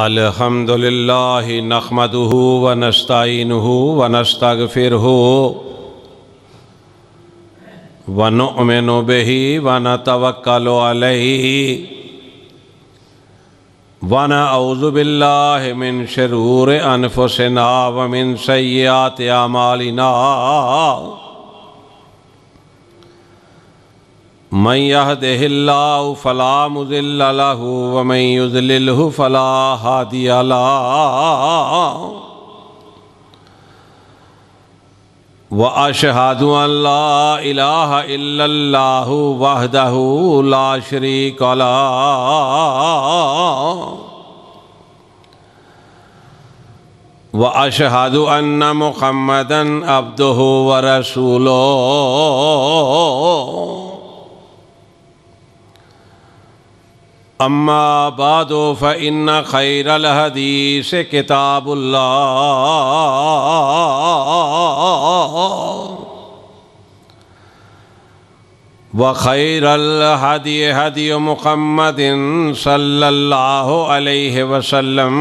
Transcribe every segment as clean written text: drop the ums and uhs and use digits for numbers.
अल्हम्दुलिल्लाहि नहमदुहु व नस्तईनुहु व नस्तगफिरुहु व नुअमिनु बिही व नतवक्कलु अलैहि व नऊज़ु बिल्लाहि मिन शुरूरि अनफुसिना व मिन सय्यिआति अमालिना मन यहदिहिल्लाहु फला मुज़िल्ल लहु व मन युज़लिलहु फला हादिय लहु व अशहदु अल्ला इलाहा इल्लल्लाहु वहदहु ला शरीका लहु व अशहदु अन्न मुहम्मदन अब्दुहु व रसूलुहु अम्मा बादो फ़इन्न खैरल हदीस किताबुल्लाह व खैरल हदी हदी मुहम्मदिन सल्लल्लाहु अलैहि वसल्लम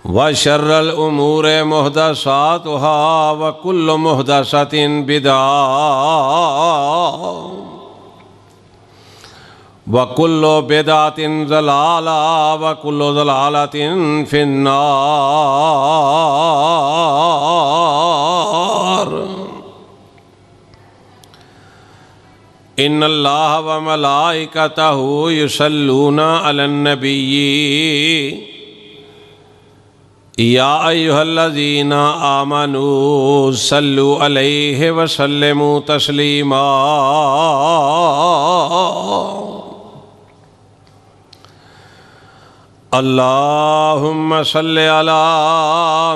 व शर्रल उमूर मुहदसातुहा व कुल्लु मुहदसतिन बिदअह व कुल्लु बिदअतिन ज़लाला व कुल्लु ज़लालतिन फिन्नार। इन्नल्लाह व मलाइकतहु युसल्लूना अलन नबिय्यि या अय्युहल्लज़ीना आमनू सल्लु अलैहि व सल्लिमू तस्लीमा। अल्लाहुम्मा सल्लि अला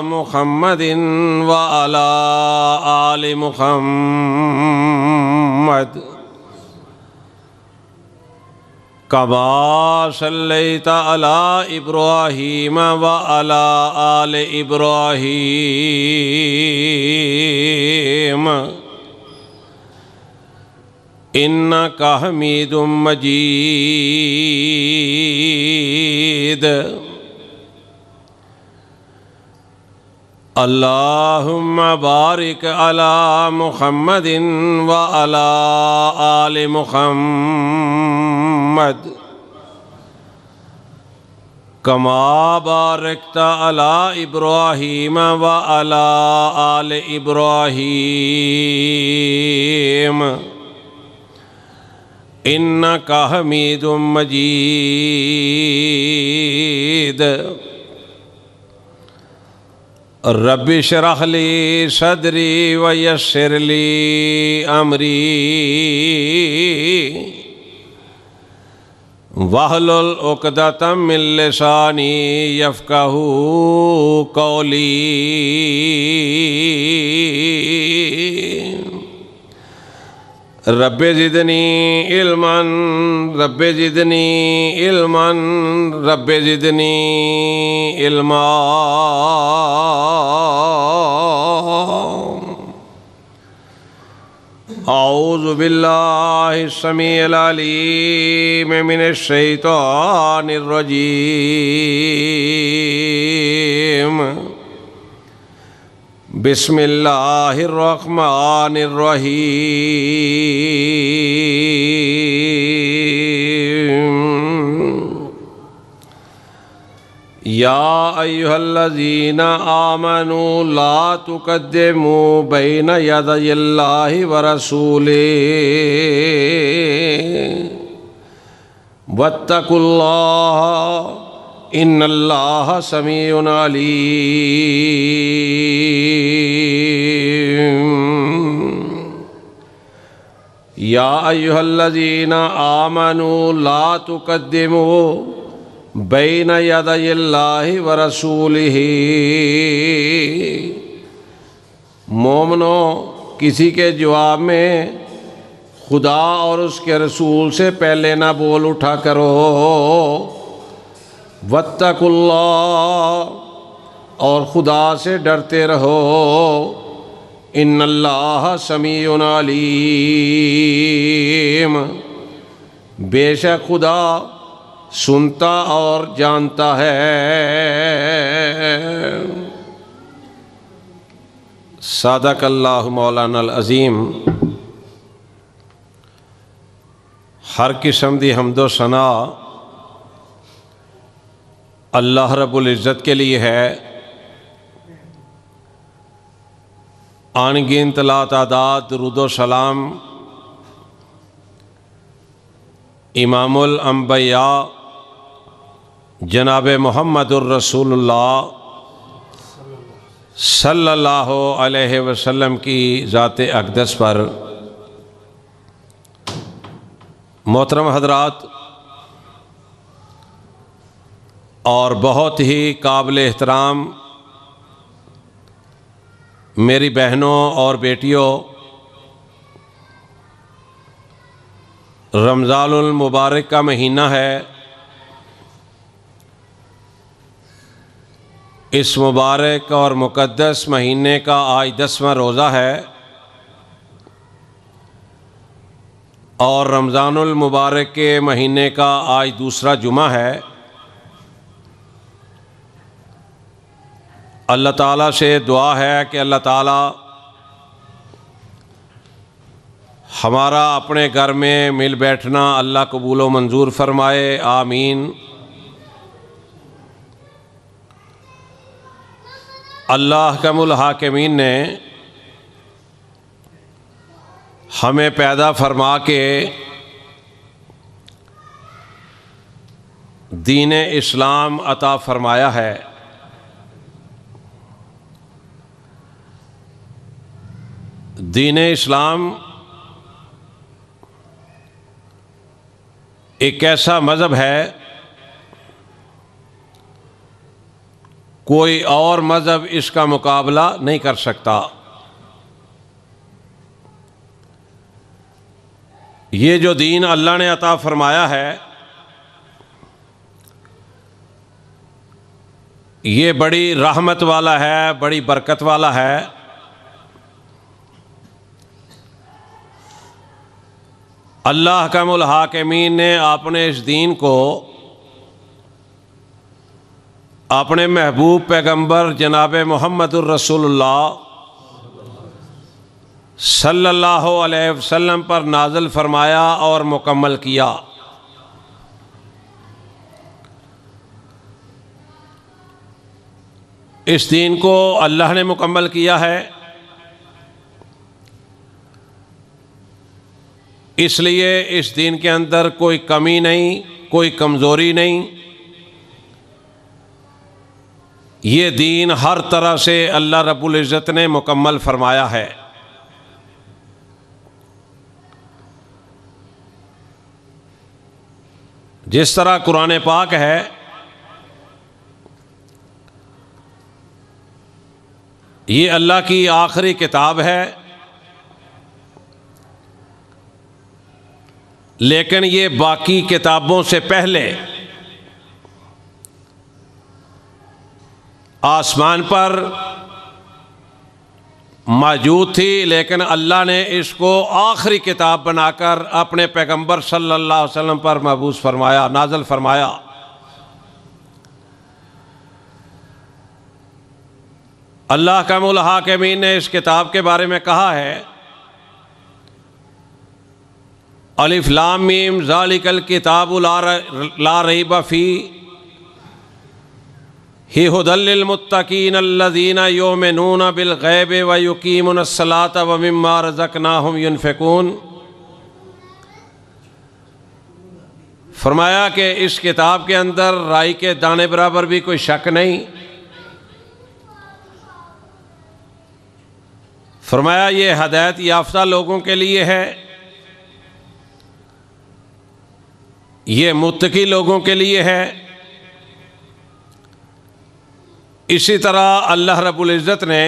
मुहम्मदिन व अला आलि मुहम्मद कमा सल्लैता अला इब्राहीम व अला आलि इब्राहीम इन्नका हमीदुम मजीद। अल्लाहुम्मा बारिक अला मुहम्मदिन व अला आलि मुहम्मद कमा बारकता अला इब्राहीम व अला आलि इब्राहीम इन्नका हमीदुम मजीद। रब्बि शरह ली सदरी व यस्सिर ली अमरी वहलुल उक़दतम मिन लिसानी यफ़क़हू क़ौली। Rabbi ज़िदनी इल्मन rabbi ज़िदनी इल्मन rabbi ज़िदनी इल्मा। औज़ु बिल्लाहि समीइल अलीम मिनश शैतानिर रजीम। बिस्मिल्लाहिर्रहमानिर्रहीम। या अय्युहल्लज़ीना आमनू ला तुक़द्दिमू बैन यदयिल्लाहि व रसूलिही वत्तक़ुल्लाह इन्नल्लाह समीउन अलीम। या अय्युहल्लज़ीना आमनू ला तुक़द्दिमू बैन यदयिल्लाहि व रसूलिही। मोमनो किसी के जवाब में खुदा और उसके रसूल से पहले ना बोल उठा करो। वत्तकुल्लाह और खुदा से डरते रहो। इन्नल्लाह समीउन अलीम, बेशक खुदा सुनता और जानता है। सदक़ल्लाहु मौलाना अज़ीम। हर किस्म दी हम्दो सना अल्लाह रब्बुल इज़्ज़त के लिए है। अनगिनत लातादाद दुरूद व सलाम इमामुल अंबिया जनाब मुहम्मदुर रसूलुल्लाह सल्लल्लाहु अलैहि वसल्लम की ज़ात अक़दस पर। मोहतरम हज़रात और बहुत ही काबिल एहतराम मेरी बहनों और बेटियों, रमज़ानुल मुबारक का महीना है। इस मुबारक और मुक़द्दस महीने का आज 10वां रोज़ा है और रमज़ानुल मुबारक के महीने का आज दूसरा जुमा है। अल्लाह ताला से दुआ है कि अल्लाह ताला हमारा अपने घर में मिल बैठना अल्लाह कबूल व मंजूर फरमाए, आमीन। अल्लाह अहकमुल हाकिमीन ने हमें पैदा फरमा के दीन इस्लाम अता फरमाया है। दीन इस्लाम एक ऐसा मज़हब है, कोई और मज़हब इसका मुकाबला नहीं कर सकता। ये जो दीन अल्लाह ने अता फरमाया है, ये बड़ी रहमत वाला है, बड़ी बरकत वाला है। अल्लाह अहकमुल हाकिमीन ने आपने इस दीन को अपने महबूब पैगंबर जनाब मुहम्मदुर रसूलुल्लाह सल्लल्लाहु अलैहि वसल्लम पर नाज़िल फरमाया और मुकम्मल किया। इस दीन को अल्लाह ने मुकम्मल किया है, इसलिए इस दीन के अंदर कोई कमी नहीं, कोई कमज़ोरी नहीं। ये दीन हर तरह से अल्लाह रब्बुल इज़्ज़त ने मुकम्मल फरमाया है। जिस तरह कुरान पाक है, ये अल्लाह की आखिरी किताब है, लेकिन ये बाकी किताबों से पहले आसमान पर मौजूद थी, लेकिन अल्लाह ने इसको आखिरी किताब बनाकर अपने पैगंबर सल्लल्लाहु अलैहि वसल्लम पर मबूस फरमाया, नाज़िल फरमाया। अल्लाह अहकमुल हाकिमीन ने इस किताब के बारे में कहा है, अलिफ लाम मीम ज़ालिकल किताबु ला रैब फ़ीह ही हुदल लिल मुत्तकीन अल्लज़ीना युमिनूना बिल गैब व युकीमुनस सलात व मिम्मा रज़क़नाहुम युनफ़िकून। फरमाया कि इस किताब के अंदर राई के दाने बराबर भी कोई शक नहीं। फरमाया ये हदायत याफ्ता लोगों के लिए है, ये मुत्तकी लोगों के लिए है। इसी तरह अल्लाह रब्बुल इज़्ज़त ने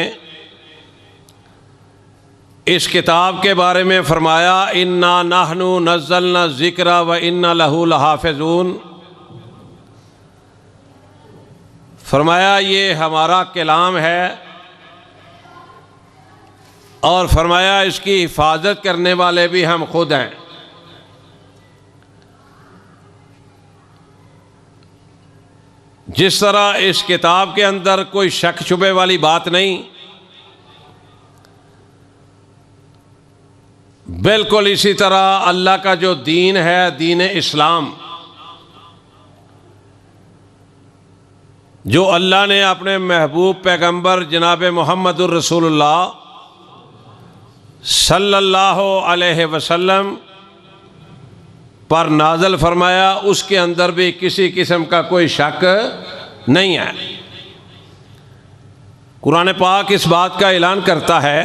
इस किताब के बारे में फरमाया, इन्ना नहनु नज़्ज़लना ज़िक्रा व इन्ना लहू लहाफ़िज़ून। फरमाया ये हमारा कलाम है और फरमाया इसकी हिफाजत करने वाले भी हम खुद हैं। जिस तरह इस किताब के अंदर कोई शक शुबे वाली बात नहीं, बिल्कुल इसी तरह अल्लाह का जो दीन है, दीन इस्लाम, जो अल्लाह ने अपने महबूब पैगंबर जनाब मोहम्मदुर रसूलुल्लाह सल्लल्लाहु अलैहि वसल्लम पर नाज़िल फरमाया, उसके अंदर भी किसी किस्म का कोई शक नहीं है। कुरान पाक इस बात का ऐलान करता है,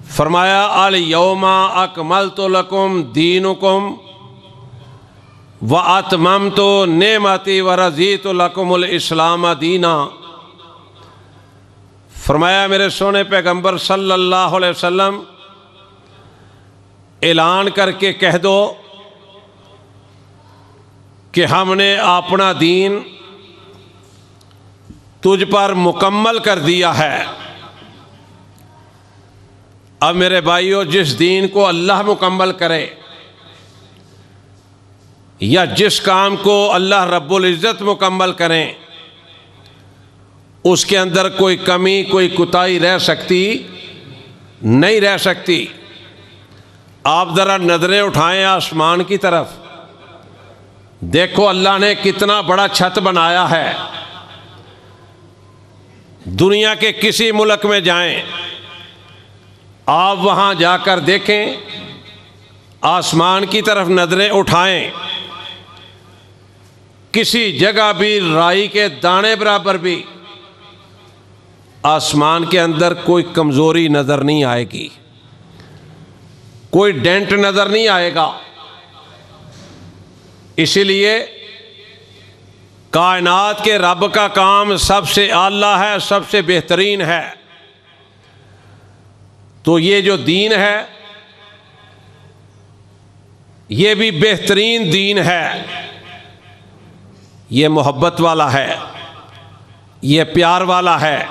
फरमाया अल यौमा अकमलतु लकुम दीनुकुम व अतममतु नेमती व रज़ीतु लकुमुल इस्लाम दीना। फरमाया मेरे सोने पैगंबर सल्लल्लाहु अलैहि वसल्लम, ऐलान करके कह दो कि हमने अपना दीन तुझ पर मुकम्मल कर दिया है। अब मेरे भाइयों, जिस दीन को अल्लाह मुकम्मल करे या जिस काम को अल्लाह रब्बुल इज़्ज़त मुकम्मल करें, उसके अंदर कोई कमी, कोई कुताही रह सकती नहीं रह सकती। आप ज़रा नज़रें उठाएं आसमान की तरफ, देखो अल्लाह ने कितना बड़ा छत बनाया है। दुनिया के किसी मुल्क में जाएं, आप वहाँ जाकर देखें, आसमान की तरफ नज़रें उठाएं, किसी जगह भी राई के दाने बराबर भी आसमान के अंदर कोई कमज़ोरी नज़र नहीं आएगी, कोई डेंट नज़र नहीं आएगा। इसीलिए कायनात के रब का काम सबसे आला है, सबसे बेहतरीन है। तो ये जो दीन है, ये भी बेहतरीन दीन है। ये मोहब्बत वाला है, ये प्यार वाला है।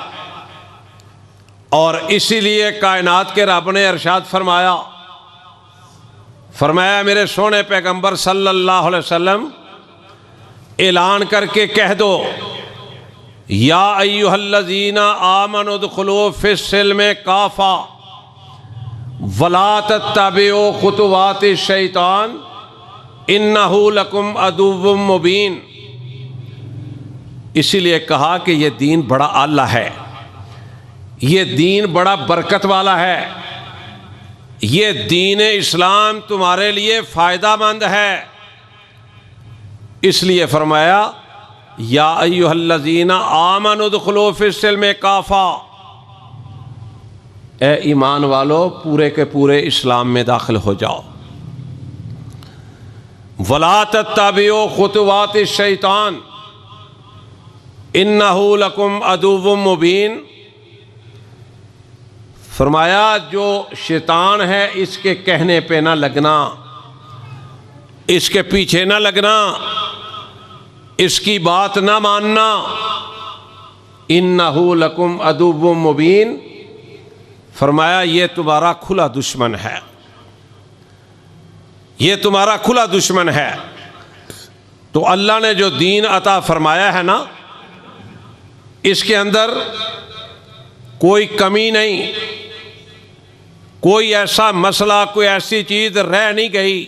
और इसीलिए कायनात के रब ने इरशाद फरमाया, फरमाया मेरे सोने पैगंबर सल्लल्लाहु अलैहि वसल्लम, ऐलान करके कह दो, या अय्युहल्लज़ीना आमनु उदखुलू फिस्सिल्मि काफ़ा वला तत्तबिउ खुतुवाति शैतान इन्नहु लकुम अदुव्वुम मुबीन। इसीलिए कहा कि यह दीन बड़ा आला है, ये दीन बड़ा बरकत वाला है, ये दीन इस्लाम तुम्हारे लिए फ़ायदामंद है। इसलिए फरमाया या अय्युहल्लज़ीना आमनु उदखुलू फिस्सिल्मि काफ़ा, ए ईमान वालो पूरे के पूरे इस्लाम में दाखिल हो जाओ। वला तत्तबिउ खुतुवाति शैतान इन्नहु लकुम अदुव्वुम मुबीन। फरमाया जो शैतान है, इसके कहने पे ना लगना, इसके पीछे ना लगना, इसकी बात ना मानना। इन्नहु लकुम अदुव्वुम मुबीन, फरमाया ये तुम्हारा खुला दुश्मन है, ये तुम्हारा खुला दुश्मन है। तो अल्लाह ने जो दीन अता फरमाया है ना, इसके अंदर कोई कमी नहीं, कोई ऐसा मसला, कोई ऐसी चीज़ रह नहीं गई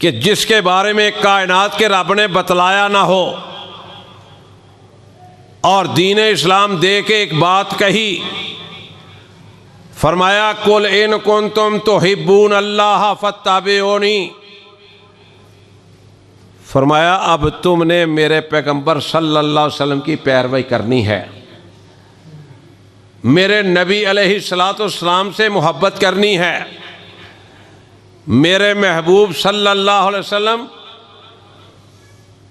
कि जिसके बारे में कायनात के रब ने बतलाया ना हो। और दीन इस्लाम दे के एक बात कही, फरमाया कुल इन कुंतुम तुहिब्बून अल्लाह फत्तबिऊनी। फरमाया अब तुमने मेरे पैगंबर सल्लल्लाहु अलैहि वसल्लम की पैरवी करनी है, मेरे नबी अलैहिस्सलाम से मोहब्बत करनी है, मेरे महबूब सल्लल्लाहु अलैहि वसल्लम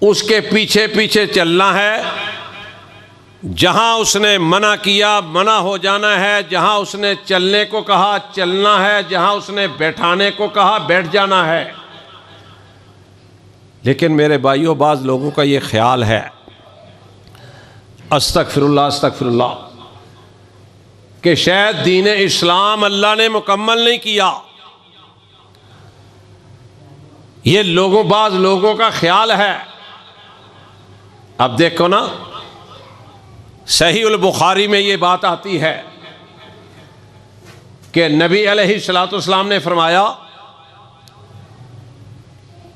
उसके पीछे पीछे चलना है। जहाँ उसने मना किया मना हो जाना है, जहाँ उसने चलने को कहा चलना है, जहाँ उसने बैठाने को कहा बैठ जाना है। लेकिन मेरे भाइयों, बाज़ लोगों का ये ख्याल है, अस्तगफिरुल्लाह अस्तगफिरुल्लाह, कि शायद दीन इस्लाम अल्लाह ने मुकम्मल नहीं किया। ये बाज़ लोगों का ख्याल है। अब देखो ना, सही उल बुखारी में ये बात आती है कि नबी अलैहिस्सलाम ने फरमाया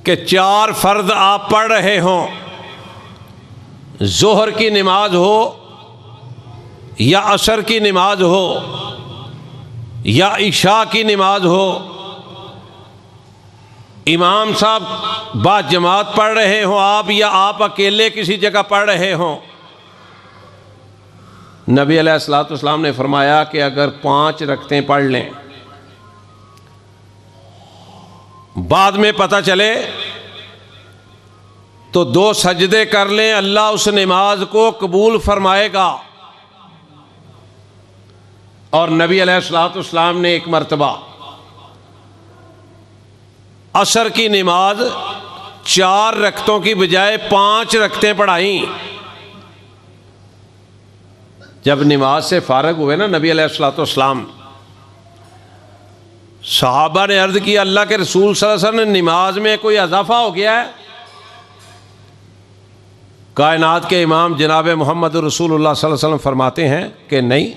कि 4 फ़र्ज आप पढ़ रहे हों, ज़ोहर की नमाज हो या असर की नमाज हो या इशा की नमाज हो, इमाम साहब बाद जमात पढ़ रहे हों आप, या आप अकेले किसी जगह पढ़ रहे हों, नबी अलैहिस्सलाम ने फरमाया कि अगर 5 रकतें पढ़ लें, बाद में पता चले तो 2 सजदे कर लें, अल्लाह उस नमाज को कबूल फरमाएगा। और नबी अलैहिस्सलाम ने एक मर्तबा असर की नमाज 4 रकतों की बजाय 5 रकतें पढ़ाई। जब नमाज से फारग हुए ना नबी अलैहिस्सलाम, सहाबा ने अर्ज़ किया, अल्लाह के रसूल सल्लल्लाहु अलैहि वसल्लम, नमाज में कोई इजाफा हो गया है? कायनात के इमाम जनाब मोहम्मद रसूलुल्लाह सल्लल्लाहु अलैहि वसल्लम फरमाते हैं कि नहीं।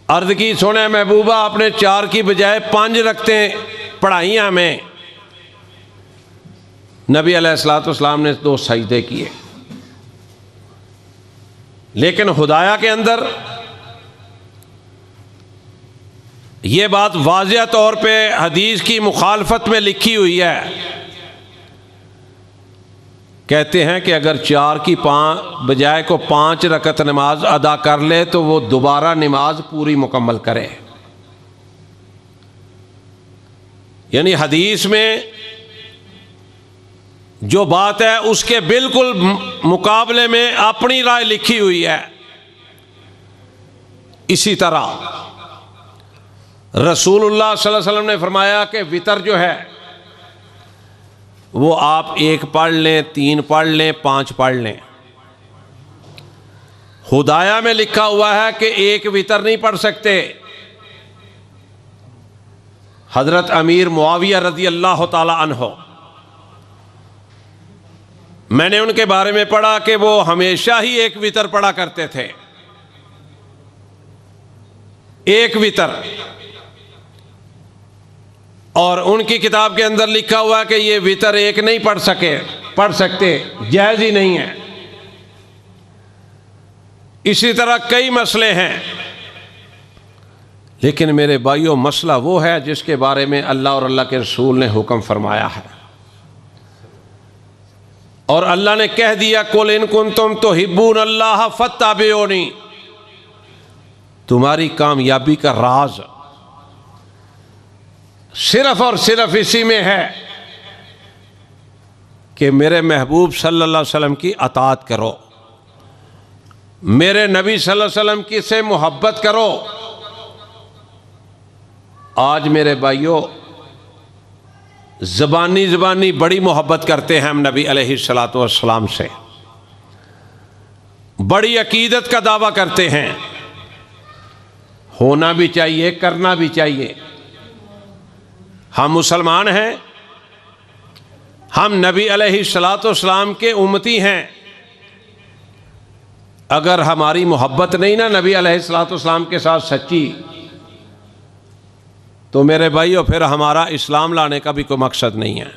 अर्ज़ की, सोने महबूबा आपने 4 की बजाय 5 रकतें पढ़ाई हमें। नबी अलैहिस्सलाम ने 2 सजदे किए। लेकिन खुदाया के अंदर ये बात वाज़िह तौर पे हदीस की मुखालफत में लिखी हुई है। कहते हैं कि अगर 4 की बजाय को 5 रकत नमाज अदा कर ले तो वो दोबारा नमाज पूरी मुकम्मल करे। यानी हदीस में जो बात है उसके बिल्कुल मुकाबले में अपनी राय लिखी हुई है। इसी तरह रसूलुल्लाह सल्लल्लाहु अलैहि वसल्लम ने फरमाया कि वितर जो है वो आप 1 पढ़ लें, 3 पढ़ लें, 5 पढ़ लें। हुदाया में लिखा हुआ है कि 1 वितर नहीं पढ़ सकते। हजरत अमीर मुआविया रज़ी अल्लाह ताला अन्हो, मैंने उनके बारे में पढ़ा कि वो हमेशा ही 1 वितर पढ़ा करते थे। 1 वितर। और उनकी किताब के अंदर लिखा हुआ है कि ये वितर 1 नहीं पढ़ सकते, जायज़ ही नहीं है। इसी तरह कई मसले हैं। लेकिन मेरे भाइयों, मसला वो है जिसके बारे में अल्लाह और अल्लाह के रसूल ने हुक्म फरमाया है। और अल्लाह ने कह दिया, कुल इन कुंतुम तुहिब्बून अल्लाह फत्तबिऊनी। तुम्हारी कामयाबी का राज सिर्फ और सिर्फ इसी में है कि मेरे महबूब सल्लल्लाहु अलैहि वसल्लम की अताअत करो, मेरे नबी सल्लल्लाहु अलैहि वसल्लम की से मोहब्बत करो। आज मेरे भाइयों, ज़बानी बड़ी मोहब्बत करते हैं हम नबी अलैहिस्सलातु वस्सलाम से, बड़ी अकीदत का दावा करते हैं। होना भी चाहिए, करना भी चाहिए। हम मुसलमान हैं, हम नबी अलैहिस्सलातु वस्सलाम के उम्मती हैं। अगर हमारी मोहब्बत नहीं ना नबी अलैहिस्सलातु वस्सलाम के साथ सच्ची, तो मेरे भाइयों फिर हमारा इस्लाम लाने का भी कोई मकसद नहीं है।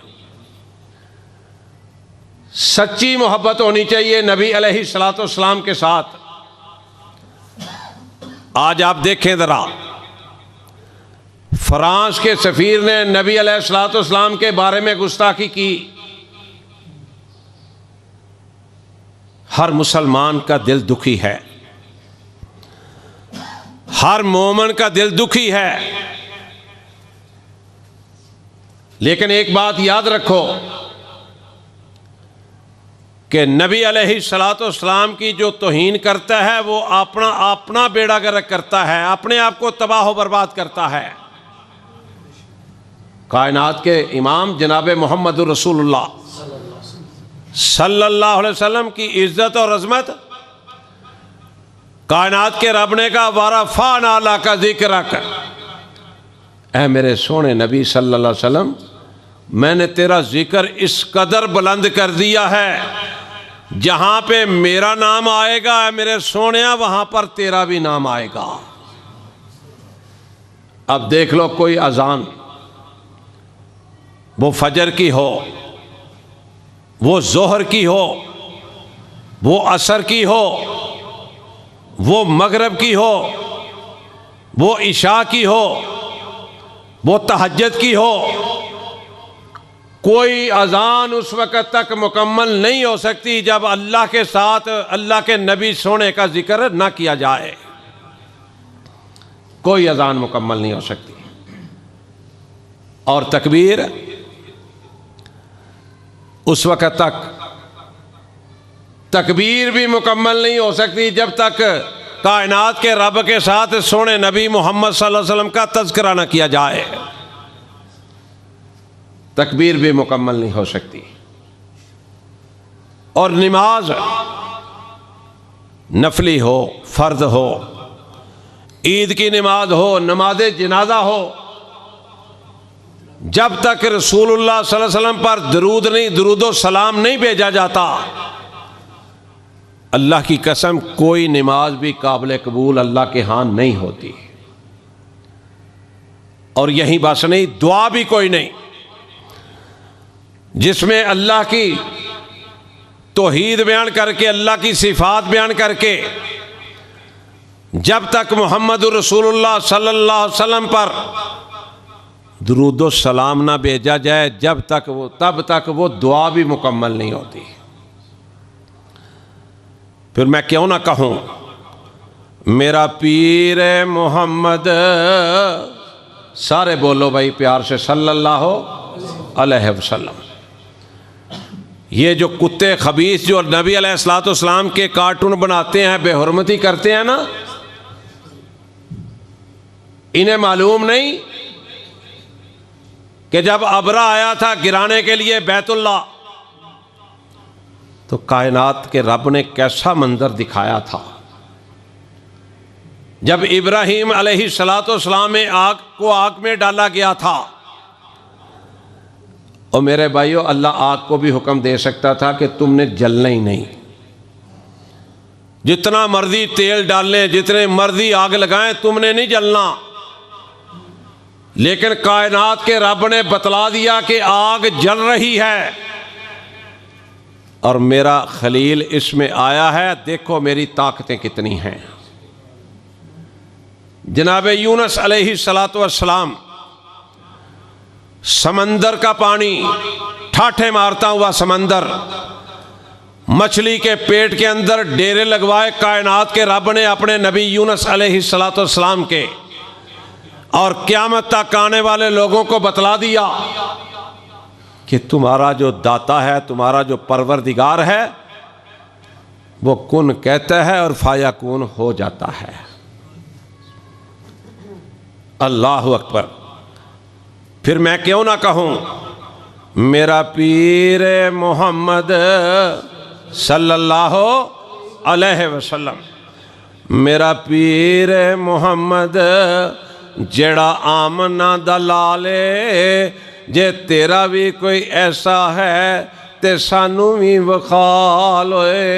सच्ची मोहब्बत होनी चाहिए नबी अलैहिस्सलातु वस्सलाम के साथ। आज आप देखें ज़रा, फ्रांस के सफ़ीर ने नबी अलैहिस्सलातु वस्सलाम के बारे में गुस्ताखी की। हर मुसलमान का दिल दुखी है, हर मोमिन का दिल दुखी है। लेकिन एक बात याद रखो कि नबी अलैहिस्सलातु वस्सलाम की जो तौहीन करता है वो अपना बेड़ा गर्क करता है, अपने आप को तबाह बर्बाद करता है। कायनात के इमाम जनाब मोहम्मद रसूलुल्लाह सल्लल्लाहु अलैहि वसल्लम की इज़्ज़त और अज़मत कायनात के रब ने कहा वरफा नाला का जिक्र कर, ऐ मेरे सोने नबी सल्लल्लाहु अलैहि वसल्लम, मैंने तेरा जिक्र इस कदर बुलंद कर दिया है, जहां पे मेरा नाम आएगा मेरे सोनिया वहां पर तेरा भी नाम आएगा। अब देख लो, कोई अजान वो फजर की हो, वो जोहर की हो, वो असर की हो, वो मगरिब की हो, वो इशा की हो, वो तहज्जुद की हो, कोई अजान उस वक़्त तक मुकम्मल नहीं हो सकती जब अल्लाह के साथ अल्लाह के नबी सोने का जिक्र ना किया जाए। कोई अजान मुकम्मल नहीं हो सकती। और तकबीर उस वक़्त तक तकबीर भी मुकम्मल नहीं हो सकती जब तक कायनात के रब के साथ सोने नबी मोहम्मद सल्लल्लाहु अलैहि वसल्लम का तज़किरा न किया जाए। तकबीर भी मुकम्मल नहीं हो सकती। और नमाज नफली हो, फ़र्द हो, ईद की नमाज हो, नमाज जनाजा हो, जब तक रसूलुल्लाह सल्लल्लाहु अलैहि वसल्लम पर दरूद सलाम नहीं भेजा जाता, अल्लाह की कसम कोई नमाज भी काबिल कबूल अल्लाह के यहाँ नहीं होती। और यही बस नहीं, दुआ भी कोई नहीं जिसमें अल्लाह की तौहीद बयान करके, अल्लाह की सिफात बयान करके, जब तक मोहम्मद रसूलुल्लाह सल्लल्लाहु अलैहि वसल्लम पर दरूद सलाम ना भेजा जाए, तब तक वो दुआ भी मुकम्मल नहीं होती। फिर मैं क्यों ना कहूँ, मेरा पीर मोहम्मद, सारे बोलो भाई प्यार से, सल्लल्लाहु अलैहि वसल्लम। ये जो कुत्ते खबीस जो नबी अलैहिस्सलाम के कार्टून बनाते हैं, बेहुरमती करते हैं ना, इन्हें मालूम नहीं कि जब अबरा आया था गिराने के लिए बैतुल्ला, तो कायनात के रब ने कैसा मंजर दिखाया था। जब इब्राहीम अलैहिस्सलाम में आग में डाला गया था, और मेरे भाइयों अल्लाह आग को भी हुक्म दे सकता था कि तुमने जलना ही नहीं, जितना मर्जी तेल डालने, जितने मर्जी आग लगाएं, तुमने नहीं जलना। लेकिन कायनात के रब ने बतला दिया कि आग जल रही है और मेरा खलील इसमें आया है, देखो मेरी ताकतें कितनी हैं। जनाब यूनुस अलैहिस्सलाम, समंदर का पानी, ठाठे मारता हुआ समंदर, मछली के पेट के अंदर डेरे लगवाए कायनात के रब ने अपने नबी यूनुस अलैहिस्सलाम के, और क़यामत तक आने वाले लोगों को बतला दिया कि तुम्हारा जो दाता है, तुम्हारा जो परवरदिगार है, वो कुन कहता है और फाया कुन हो जाता है। अल्लाहु अकबर। फिर मैं क्यों ना कहूँ, मेरा पीर मोहम्मद सल्लल्लाहु अलैहि वसल्लम, मेरा पीर मोहम्मद जेड़ा आमना दलाले, जे तेरा भी कोई ऐसा है ते सानू भी वखाल होए।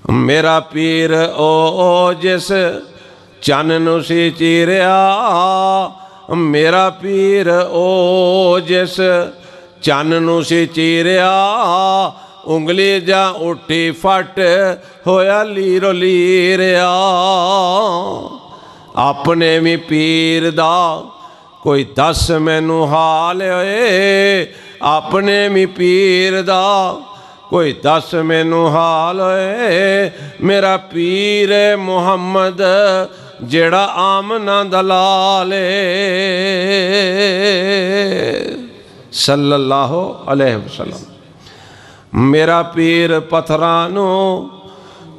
मेरा पीर ओ जिस चन्न नू सी चीरिया, मेरा पीर ओ जिस चन्न नू सी चीरिया, उंगली जा उठी फट होया लीरो लीरिया। अपने भी पीर दा कोई दस मैनू हाल होए, अपने भी पीर दा कोई दस मैनू हाल होए। मेरा पीर मोहम्मद जेड़ा आमना दलाले, सल्लल्लाहु अलैहि वसल्लम। मेरा पीर पत्थरानू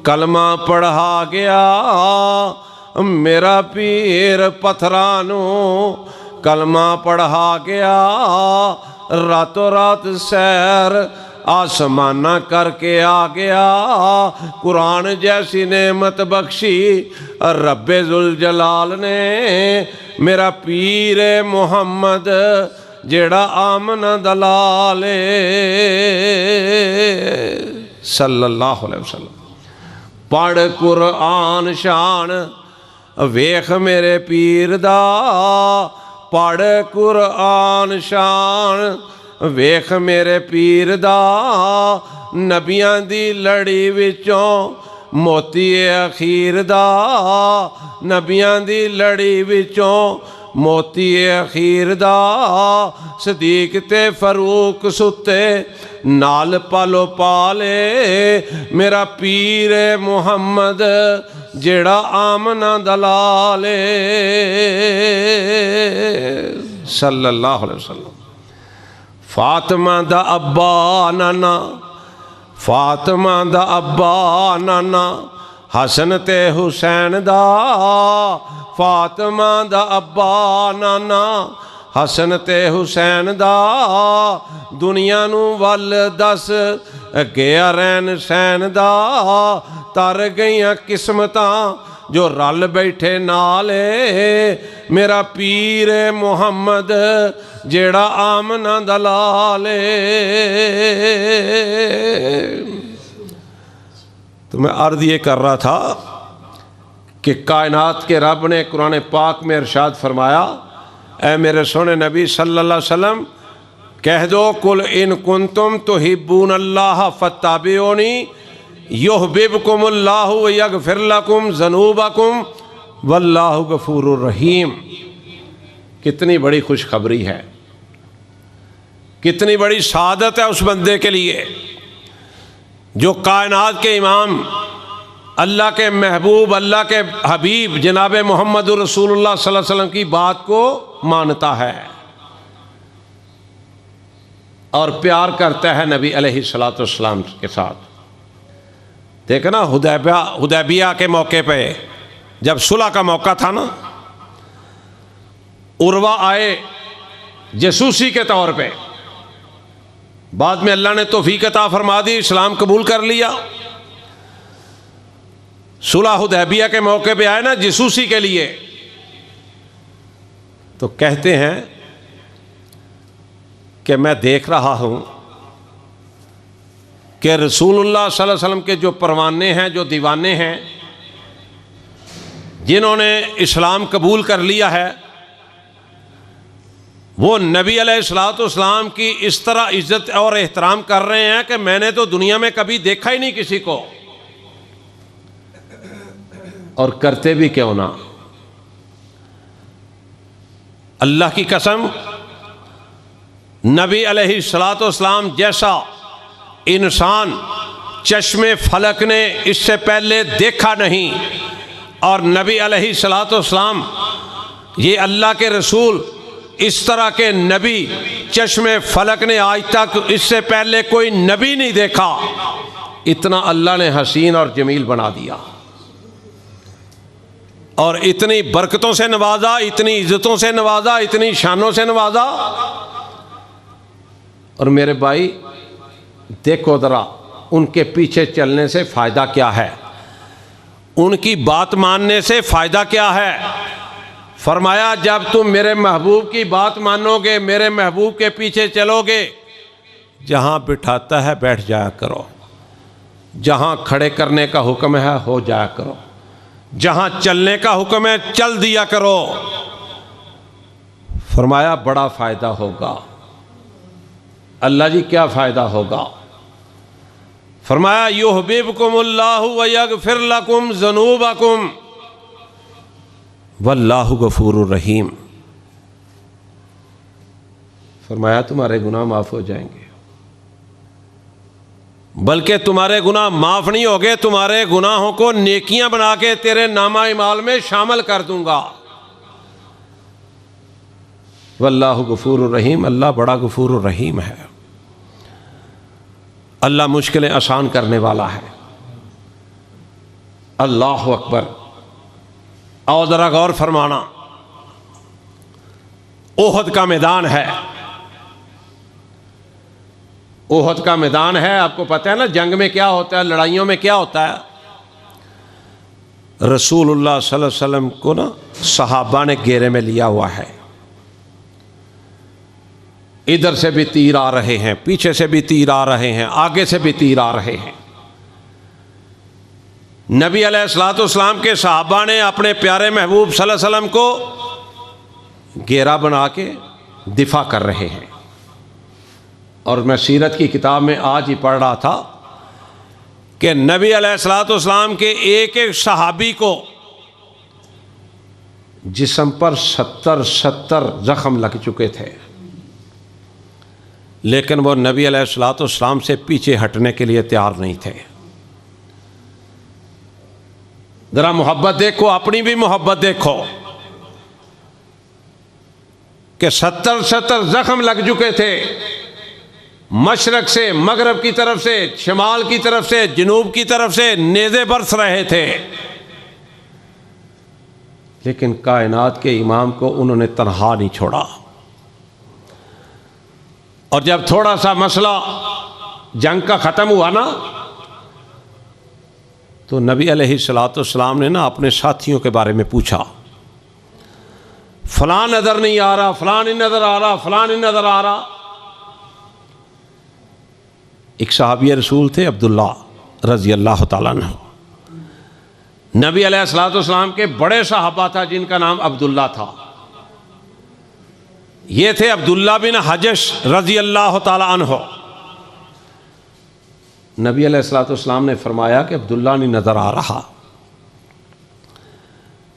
कलमा पढ़ा गया, मेरा पीर पत्थरानू कलमा पढ़ा गया। रातों रात सैर आसमाना करके आ गया। कुरान जैसी नेमत बख्शी रब्बे जुल जलाल ने। मेरा पीर मोहम्मद जेड़ा आमना दलाले सल्लल्लाहु अलैहि वसल्लम। पढ़ कुरान शान वेख मेरे पीर दा। पढ़ कुरान शान वेख मेरे पीर दा। नबियां दी लड़ी विचों मोती अखीर दा। नबियां दी लड़ी विचों मोती अखीर दा। सदीक ते फरूक सुते नाल पालो पाले। मेरा पीर मुहम्मद जेड़ा आमना दलाले सल्लल्लाहु अलैहि वसल्लम। फातिमा दा अब्बा नाना, फातिमा दा अब्बा नाना हसन ते हुसैन दा। फातिमा दा अब्बा नाना हसन ते हुसैन दा। दुनिया नू वल दस गया रैन सैन दा। तर गईयां किस्मतां जो रल बैठे नाले। मेरा पीर मुहम्मद जेड़ा आमना दलाले। तो मैं अर्ज ये कर रहा था कि कायनात के रब ने कुरान पाक में इरशाद फरमाया, ऐ मेरे सोने नबी सल्लल्लाहु अलैहि वसल्लम कह दो, कुल इन कुंतुम तुहिब्बून अल्लाह फत्ताबिऊनी युहबिबकुमुल्लाहु व यगफिर लकुम ज़ुनूबकुम वल्लाहु गफूरुर रहीम। कितनी बड़ी खुशखबरी है, कितनी बड़ी सादत है उस बंदे के लिए जो कायनात के इमाम, अल्लाह के महबूब, अल्लाह के हबीब जनाब मोहम्मद रसूलुल्लाह सल्लल्लाहु अलैहि वसल्लम की बात को मानता है और प्यार करता है नबी अलैहिस्सलातु वस्सलाम के साथ। देखा ना हुदैबिया के मौके पे जब सुलह का मौका था ना, उर्वा आए जासूसी के तौर पे। बाद में अल्लाह ने तौफीक अता फरमा दी, इस्लाम कबूल कर लिया। सुलह हुदैबिया के मौके पे आए ना जासूसी के लिए, तो कहते हैं कि मैं देख रहा हूं कि रसूलुल्लाह सल्लल्लाहु अलैहि वसल्लम के जो परवाने हैं, जो दीवाने हैं, जिन्होंने इस्लाम कबूल कर लिया है, वो नबी अलैहिस्सलातु वस्सलाम की इस तरह इज्जत और एहतराम कर रहे हैं कि मैंने तो दुनिया में कभी देखा ही नहीं किसी को। और करते भी क्यों ना। अल्लाह की कसम, नबी अलैहिस्सलातु वस्सलाम जैसा इंसान चश्मे फलक ने इससे पहले देखा नहीं। और नबी अलैहिस्सलातु वस्सलाम ये अल्लाह के रसूल, इस तरह के नबी चश्मे फलक ने आज तक इससे पहले कोई नबी नहीं देखा। इतना अल्लाह ने हसीन और जमील बना दिया और इतनी बरकतों से नवाजा, इतनी इज्जतों से नवाजा, इतनी शानों से नवाजा। और मेरे भाई देखो ज़रा, उनके पीछे चलने से फ़ायदा क्या है, उनकी बात मानने से फ़ायदा क्या है। फरमाया, जब तुम मेरे महबूब की बात मानोगे, मेरे महबूब के पीछे चलोगे, जहाँ बिठाता है बैठ जाया करो, जहाँ खड़े करने का हुक्म है हो जाया करो, जहाँ चलने का हुक्म है चल दिया करो। फरमाया बड़ा फ़ायदा होगा। अल्लाह जी क्या फ़ायदा होगा? फरमाया युहबिबकुमुल्लाहु व यगफिर लकुम ज़ुनूबकुम वल्लाहु गफूरुर रहीम। फरमाया तुम्हारे गुनाह माफ़ हो जाएंगे, बल्कि तुम्हारे गुनाह माफ़ नहीं होंगे, तुम्हारे गुनाहों को नेकियां बना के तेरे नामा इमाल में शामिल कर दूंगा। वल्लाहु गफूरुर रहीम, अल्लाह बड़ा गफूरुर रहीम है। अल्लाह मुश्किलें आसान करने वाला है। अल्लाह अकबर। और ज़रा गौर फरमाना, ओहद का मैदान है, ओहद का मैदान है, आपको पता है ना जंग में क्या होता है, लड़ाइयों में क्या होता है। रसूलुल्लाह सल्लल्लाहु अलैहि वसल्लम को ना सहाबा ने घेरे में लिया हुआ है, इधर से भी तीर आ रहे हैं, पीछे से भी तीर आ रहे हैं, आगे से भी तीर आ रहे हैं। नबी अलैहिस्सलाम के सहाबा ने अपने प्यारे महबूब सल्लल्लाहु अलैहि वसल्लम को घेरा बना के दिफा कर रहे हैं। और मैं सीरत की किताब में आज ही पढ़ रहा था कि नबी अलैहिस्सलाम के एक एक सहाबी को जिस्म पर 70 जख्म लग चुके थे, लेकिन वो नबी अलैहिस्सलाम से पीछे हटने के लिए तैयार नहीं थे। जरा मोहब्बत देखो, अपनी भी मोहब्बत देखो कि 70 जख्म लग चुके थे, मशरक से, मगरब की तरफ से, शिमाल की तरफ से, जनूब की तरफ से नेज़े बरस रहे थे, लेकिन कायनात के इमाम को उन्होंने तन्हा नहीं छोड़ा। और जब थोड़ा सा मसला जंग का ख़त्म हुआ ना, तो नबी अलैहिस्सलाम ने ना अपने साथियों के बारे में पूछा, फलां नज़र नहीं आ रहा, फलां नहीं नज़र आ रहा, फलां नहीं नज़र आ रहा। एक सहाबी रसूल थे अब्दुल्ला रज़ी अल्लाह ताला अन्हु, नबी अलैहिस्सलाम के बड़े सहाबा था जिनका नाम अब्दुल्ला था। ये थे अब्दुल्ला बिन हजश रज़ी अल्लाह ताला अन्हु। नबी अलैहिस्सलाम ने फरमाया कि अब्दुल्ला नहीं नज़र आ रहा।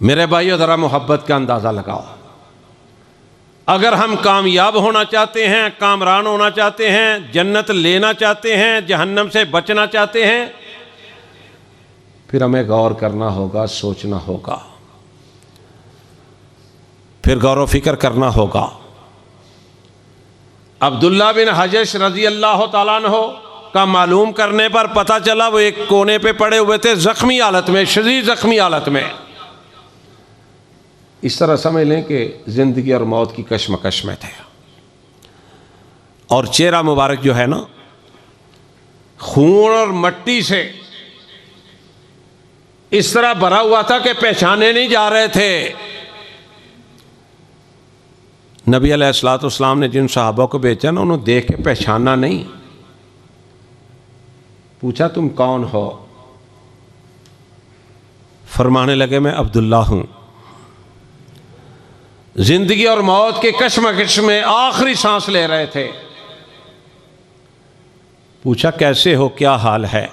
मेरे भाइयों, ज़रा मोहब्बत का अंदाज़ा लगाओ। अगर हम कामयाब होना चाहते हैं, कामरान होना चाहते हैं, जन्नत लेना चाहते हैं, जहन्नम से बचना चाहते हैं, फिर हमें गौर करना होगा, सोचना होगा, फिर गौर व फिक्र करना होगा। अब्दुल्ला बिन हजश रज़ी अल्लाह ताला अन्हु का मालूम करने पर पता चला वो एक कोने पे पड़े हुए थे, ज़ख्मी हालत में, शदीद ज़ख्मी हालत में। इस तरह समझ लें कि ज़िंदगी और मौत की कशमकश में थे। और चेहरा मुबारक जो है ना, खून और मट्टी से इस तरह भरा हुआ था कि पहचाने नहीं जा रहे थे। नबी अलैहिस्सलाम ने जिन सहाबा को भेजा ना, उन्होंने देख के पहचाना नहीं। पूछा तुम कौन हो? फरमाने लगे मैं अब्दुल्ला हूं। जिंदगी और मौत के कशमकश में आखिरी सांस ले रहे थे। पूछा कैसे हो, क्या हाल है?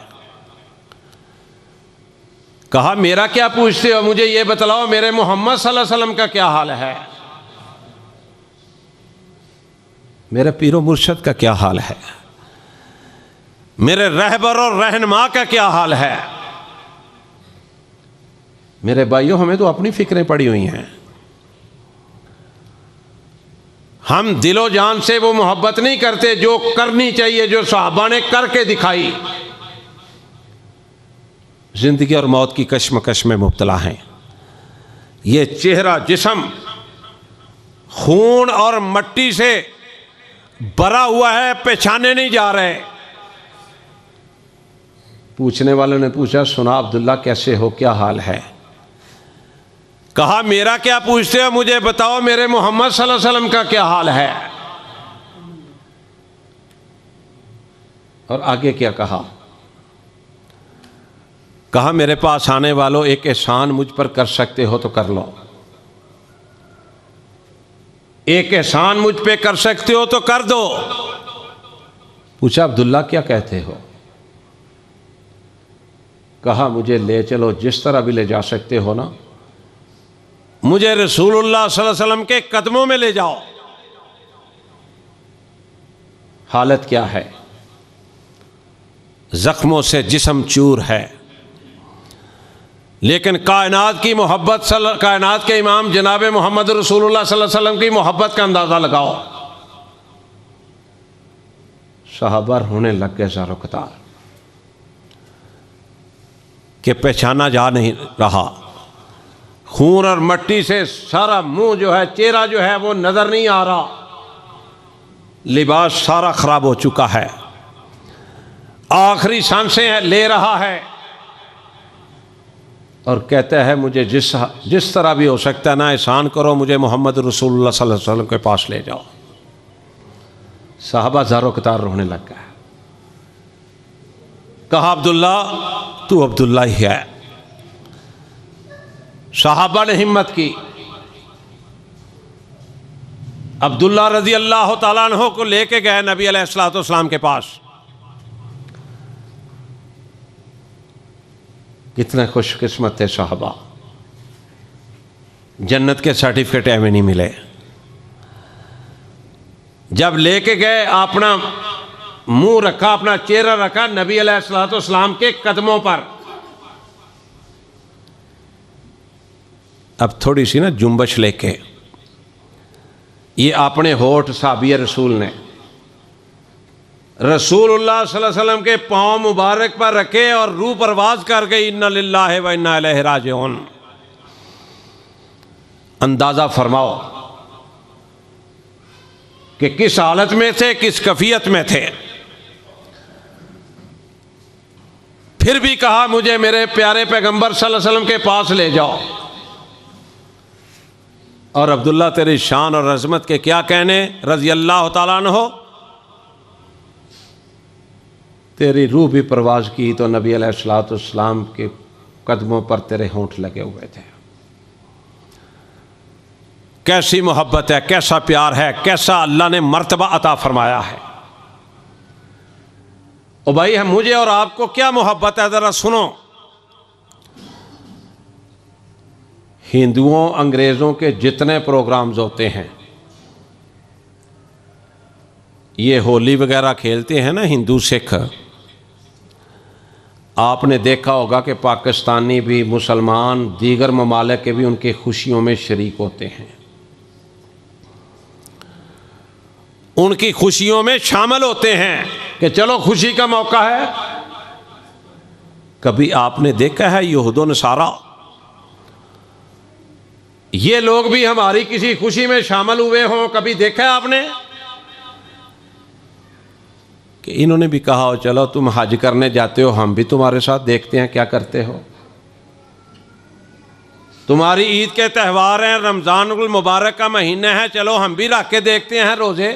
कहा मेरा क्या पूछते हो, मुझे ये बतलाओ मेरे मोहम्मद सल्लल्लाहु अलैहि वसल्लम का क्या हाल है, मेरे पीरो मुर्शद का क्या हाल है, मेरे रहबर और रहनुमा का क्या हाल है। मेरे भाइयों, हमें तो अपनी फिक्रें पड़ी हुई हैं। हम दिलो जान से वो मोहब्बत नहीं करते जो करनी चाहिए, जो सहाबा ने करके दिखाई। जिंदगी और मौत की कशमकश में मुब्तला हैं। ये चेहरा जिस्म खून और मट्टी से भरा हुआ है, पहचाने नहीं जा रहे। पूछने वालों ने पूछा सुना अब्दुल्ला कैसे हो, क्या हाल है? कहा मेरा क्या पूछते हो, मुझे बताओ मेरे मोहम्मद सल्लल्लाहु अलैहि वसल्लम का क्या हाल है। और आगे क्या कहा? कहा मेरे पास आने वालों, एक एहसान मुझ पर कर सकते हो तो कर लो, एक एहसान मुझ पे कर सकते हो तो कर दो। पूछा अब्दुल्ला क्या कहते हो? कहा मुझे ले चलो, जिस तरह भी ले जा सकते हो ना, मुझे रसूलुल्लाह सल्लल्लाहु अलैहि वसल्लम के कदमों में ले जाओ। हालत क्या है? जख्मों से जिस्म चूर है, लेकिन कायनात की मोहब्बत, कायनात के इमाम जनाब मोहम्मद रसूलुल्लाह सल्लल्लाहु अलैहि वसल्लम की मोहब्बत का अंदाज़ा लगाओ। सहाबा होने लग गए ज़ारो कतार कि पहचाना जा नहीं रहा। खून और मट्टी से सारा मुंह जो है, चेहरा जो है वो नज़र नहीं आ रहा। लिबास सारा ख़राब हो चुका है। आखिरी सांसें ले रहा है और कहता है मुझे जिस तरह भी हो सकता है ना एहसान करो, मुझे मोहम्मद रसूलुल्लाह सल्लल्लाहु अलैहि वसल्लम के पास ले जाओ। साहबा ज़ारो कतार रोने लग गए। कहा अब्दुल्ला तू अब्दुल्ला ही है। साहबा ने हिम्मत की, अब्दुल्ला रजी अल्लाह तआला अन्हु को लेके गए नबी अलैहिस्सलातु वस्सलाम के पास। कितने खुशकिस्मत थे साहबा, जन्नत के सर्टिफिकेट हमें नहीं मिले। जब लेके गए अपना मुंह रखा, अपना चेहरा रखा नबी अलैहिस्सलातु वस्सलाम के कदमों पर। अब थोड़ी सी ना जुम्बश लेके ये अपने होठ साबिया रसूल ने रसूलुल्लाह सल्लल्लाहु अलैहि वसल्लम के पांव मुबारक पर रखे और रूह परवाज कर गई, इन्ना लिल्लाहि व इन्ना इलैहि राजिऊन। अंदाजा फरमाओ कि किस हालत में थे, किस कैफियत में थे। फिर भी कहा मुझे मेरे प्यारे पैगंबर सल्लल्लाहु अलैहि वसल्लम के पास ले जाओ। और अब्दुल्ला तेरी शान और अजमत के क्या कहने रजी अल्लाह तआला अन्हु, तेरी रूह भी परवाज की तो नबी अलैहिस्सलातु वस्सलाम के कदमों पर तेरे होंठ लगे हुए थे। कैसी मोहब्बत है, कैसा प्यार है, कैसा अल्लाह ने मर्तबा अता फरमाया है। ओ भाई मुझे और आपको क्या मोहब्बत है, ज़रा सुनो। हिंदुओं अंग्रेज़ों के जितने प्रोग्राम्स होते हैं, ये होली वगैरह खेलते हैं ना हिंदू सिख, आपने देखा होगा कि पाकिस्तानी भी, मुसलमान, दीगर ममालिक के भी उनकी खुशियों में शरीक होते हैं, उनकी खुशियों में शामिल होते हैं कि चलो खुशी का मौका है। कभी आपने देखा है यहूद नसारा ये लोग भी हमारी किसी खुशी में शामिल हुए हों? कभी देखा है आपने कि इन्होंने भी कहा हो चलो तुम हज करने जाते हो, हम भी तुम्हारे साथ देखते हैं क्या करते हो। तुम्हारी ईद के त्यौहार हैं, रमज़ानुल मुबारक का महीना है, चलो हम भी रख के देखते हैं रोज़े।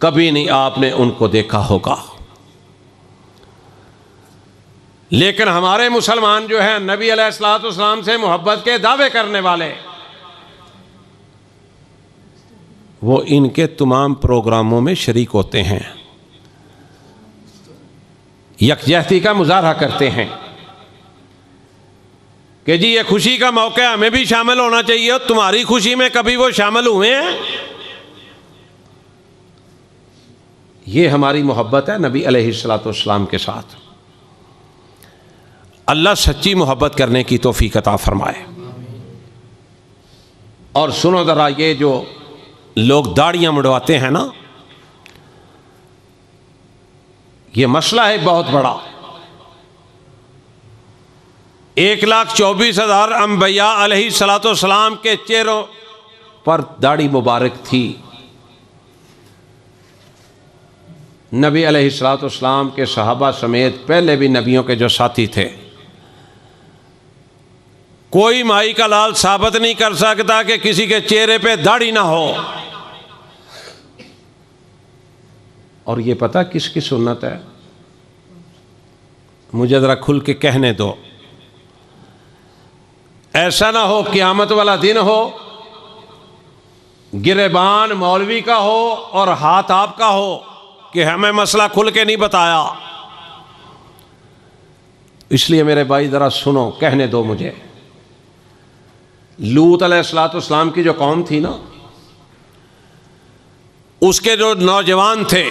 कभी नहीं आपने उनको देखा होगा। लेकिन हमारे मुसलमान जो हैं नबी अलैहिस्सलातु वस्सलाम से मोहब्बत के दावे करने वाले, वो इनके तमाम प्रोग्रामों में शरीक होते हैं, यकजहती का मुजाहरा करते हैं कि जी ये खुशी का मौका है, हमें भी शामिल होना चाहिए। तुम्हारी खुशी में कभी वो शामिल हुए हैं? ये हमारी मोहब्बत है नबी अलैहिस्सलातु वस्सलाम के साथ। अल्लाह सच्ची मोहब्बत करने की तौफीक अता फरमाए। और सुनो ज़रा, ये जो लोग दाढ़ियाँ मुड़वाते हैं ना, ये मसला है बहुत बड़ा। 1,24,000 अंबिया अलैहिस्सलातु वस्सलाम के चेहरों पर दाढ़ी मुबारक थी। नबी अलैहिस्सलातु वस्सलाम के सहाबा समेत पहले भी नबियों के जो साथी थे, कोई माई का लाल साबित नहीं कर सकता कि किसी के चेहरे पे दाढ़ी ना हो। और ये पता किसकी सुन्नत है? मुझे ज़रा खुल के कहने दो। ऐसा ना हो क़यामत वाला दिन हो, गिरेबान मौलवी का हो और हाथ आपका हो कि हमें मसला खुल के नहीं बताया। इसलिए मेरे भाई ज़रा सुनो, कहने दो मुझे। लूत अलैहिस्सलातु वस्सलाम की जो कौम थी ना, उसके जो नौजवान थे,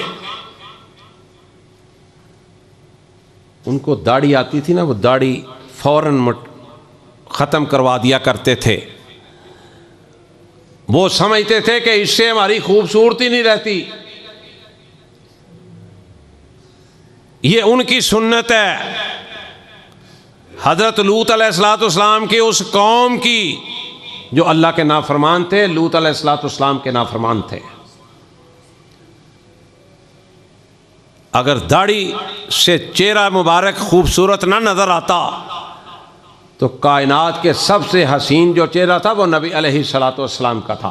उनको दाढ़ी आती थी ना, वो दाढ़ी फौरन ख़त्म करवा दिया करते थे। वो समझते थे कि इससे हमारी खूबसूरती नहीं रहती। ये उनकी सुन्नत है। हज़रत लूत अलैहिस्सलातु वस्सलाम की उस कौम की जो अल्लाह के नाफरमान थे, लूत अलैहिस्सलातु वस्सलाम के नाफरमान थे। अगर दाढ़ी से चेहरा मुबारक खूबसूरत ना नज़र आता तो कायनात के सबसे हसीन जो चेहरा था वो नबी अलैहिस्सलातु वस्सलाम का था।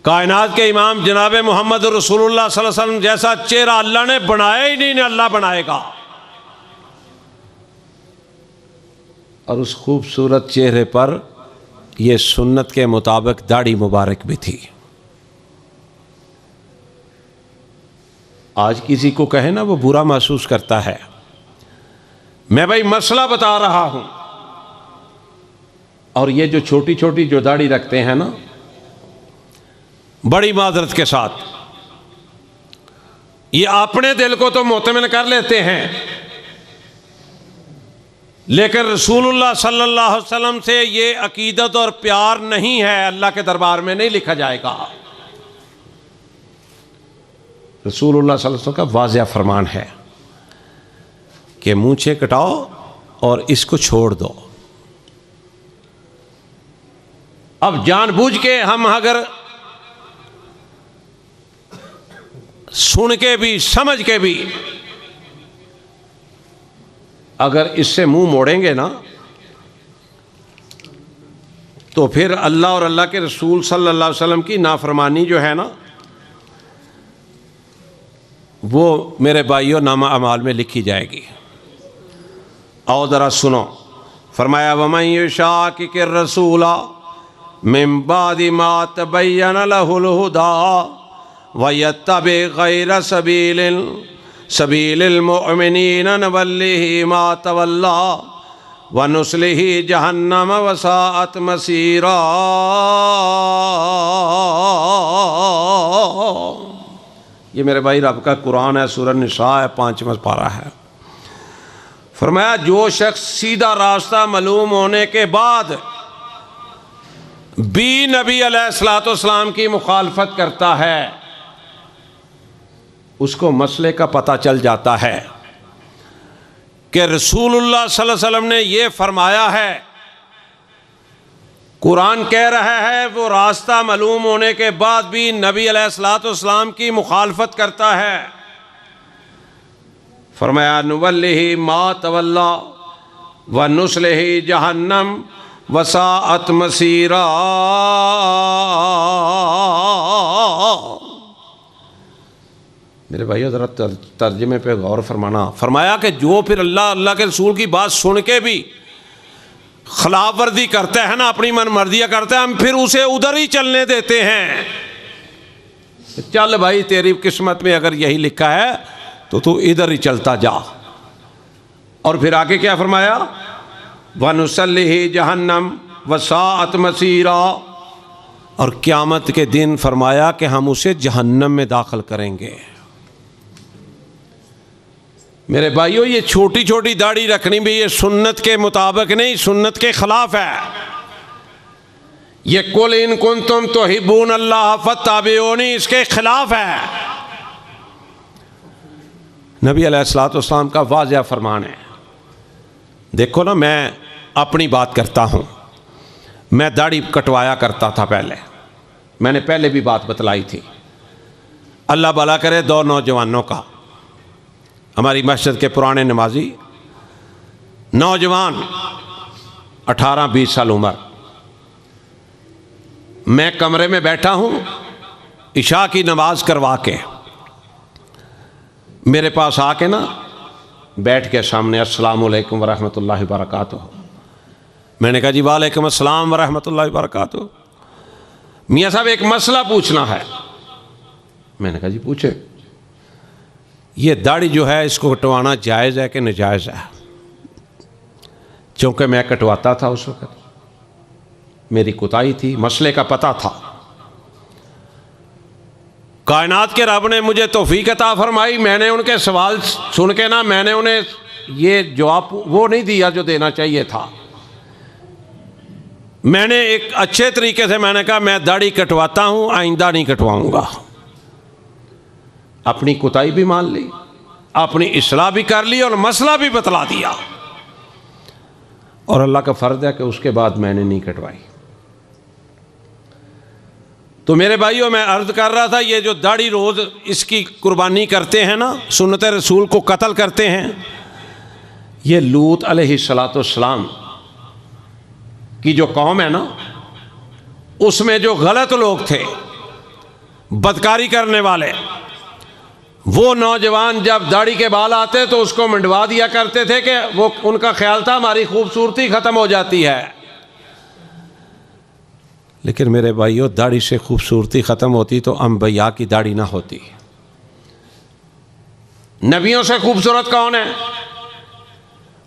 कायनात के इमाम जनाब मोहम्मद रसूलुल्लाह सल्लल्लाहु अलैहि वसल्लम जैसा चेहरा अल्लाह ने बनाया ही नहीं, अल्लाह बनाएगा। और उस खूबसूरत चेहरे पर यह सुन्नत के मुताबिक दाढ़ी मुबारक भी थी। आज किसी को कहे ना वो बुरा महसूस करता है। मैं भाई मसला बता रहा हूं। और ये जो छोटी छोटी जो दाढ़ी रखते हैं ना, बड़ी माजरत के साथ, ये अपने दिल को तो मुतमिन कर लेते हैं, लेकिन रसूलुल्लाह सल्लल्लाहु अलैहि वसल्लम से ये अकीदत और प्यार नहीं है, अल्लाह के दरबार में नहीं लिखा जाएगा। रसूलुल्लाह सल्लल्लाहु अलैहि वसल्लम का वाज़िह फरमान है कि मूंछें कटाओ और इसको छोड़ दो। अब जानबूझ के हम अगर सुन के भी समझ के भी अगर इससे मुंह मोड़ेंगे ना, तो फिर अल्लाह और अल्लाह के रसूल सल्लल्लाहु अलैहि वसल्लम की नाफरमानी जो है ना, वो मेरे भाइयों नामा अमाल में लिखी जाएगी। और ज़रा सुनो, फरमाया वमन युशाकिकिर रसूला मिन बादि मा तबय्यन लहुल हुदा वयत्तबि गैर सबीलिल मुअमिनीन नुवल्लिहि मा तवल्ला व नुस्लिहि जहन्नम वसाअत मसीरा। ये मेरे भाई रब का कुरान है, सूरह निसा है, 5वां पारा है। फरमाया जो शख्स सीधा रास्ता मालूम होने के बाद भी नबी अलैहिस्सलातु वस्सलाम की मुखालफत करता है, उसको मसले का पता चल जाता है कि रसूलुल्लाह सल्लल्लाहु अलैहि वसल्लम ने यह फरमाया है, कुरान कह रहा है, वो रास्ता मालूम होने के बाद भी नबी अलैहिस्सलातु वस्सलाम की मुखालफत करता है। फरमाया नुवल्लिहि मा तवल्ला व नुस्लिहि जहन्नम वसाअत मसीरा। मेरे भाइयों ज़रा तर्जमे पे गौर फरमाना। फरमाया कि जो फिर अल्लाह के रसूल की बात सुन के भी खिलाफ वर्जी करता है ना, अपनी मन मर्जियाँ करता है, हम फिर उसे उधर ही चलने देते हैं। चल भाई तेरी किस्मत में अगर यही लिखा है तो तू इधर ही चलता जा। और फिर आगे क्या फरमाया, वनुसल्लिहि जहन्नम वसाअत मसीरा। और क़यामत के दिन फरमाया कि हम उसे जहन्नम में दाखिल करेंगे। मेरे भाइयों ये छोटी छोटी दाढ़ी रखनी भी ये सुन्नत के मुताबिक नहीं, सुन्नत के खिलाफ है। ये कुल इन कुंतुम तुहिब्बून अल्लाह फत्तबिऊनी, इसके खिलाफ है। नबी अलैहिस्सलातु वस्सलाम का वाज़िह फरमान है। देखो ना, मैं अपनी बात करता हूँ, मैं दाढ़ी कटवाया करता था पहले, मैंने पहले भी बात बतलाई थी। अल्लाह भला करे दो नौजवानों का, हमारी मस्जिद के पुराने नमाजी नौजवान 18-20 साल उम्र, मैं कमरे में बैठा हूँ इशा की नमाज करवा के, मेरे पास आके ना बैठ के सामने अस्सलामु अलैकुम वरहमतुल्लाहि वबरकातुहू। मैंने कहा जी वालेकुम अस्सलाम वरहमतुल्लाहि वबरकातुहू। मियाँ साहब एक मसला पूछना है। मैंने कहा जी पूछे। ये दाढ़ी जो है इसको कटवाना जायज़ है कि नाजायज़ है? चूँकि मैं कटवाता था उस वक़्त, मेरी कुताही थी, मसले का पता था। कायनात के रब ने मुझे तौफीक अता फरमाई, मैंने उनके सवाल सुन के ना, मैंने उन्हें ये जवाब वो नहीं दिया जो देना चाहिए था। मैंने एक अच्छे तरीके से मैंने कहा मैं दाढ़ी कटवाता हूँ, आइंदा नहीं कटवाऊँगा। अपनी कुताही भी मान ली, अपनी इस्लाह भी कर ली और मसला भी बतला दिया। और अल्लाह का फ़र्ज़ है कि उसके बाद मैंने नहीं कटवाई। तो मेरे भाइयों, मैं अर्ज कर रहा था, ये जो दाढ़ी रोज़ इसकी कुर्बानी करते हैं ना, सुन्नत रसूल को कत्ल करते हैं, ये लूत अलैहिस्सलाम की जो कौम है ना, उसमें जो गलत लोग थे, बदकारी करने वाले, वो नौजवान जब दाढ़ी के बाल आते तो उसको मंडवा दिया करते थे कि वो, उनका ख्याल था हमारी खूबसूरती ख़त्म हो जाती है। लेकिन मेरे भाइयों, दाढ़ी से खूबसूरती ख़त्म होती तो अंबिया की दाढ़ी ना होती। नबियों से खूबसूरत कौन है?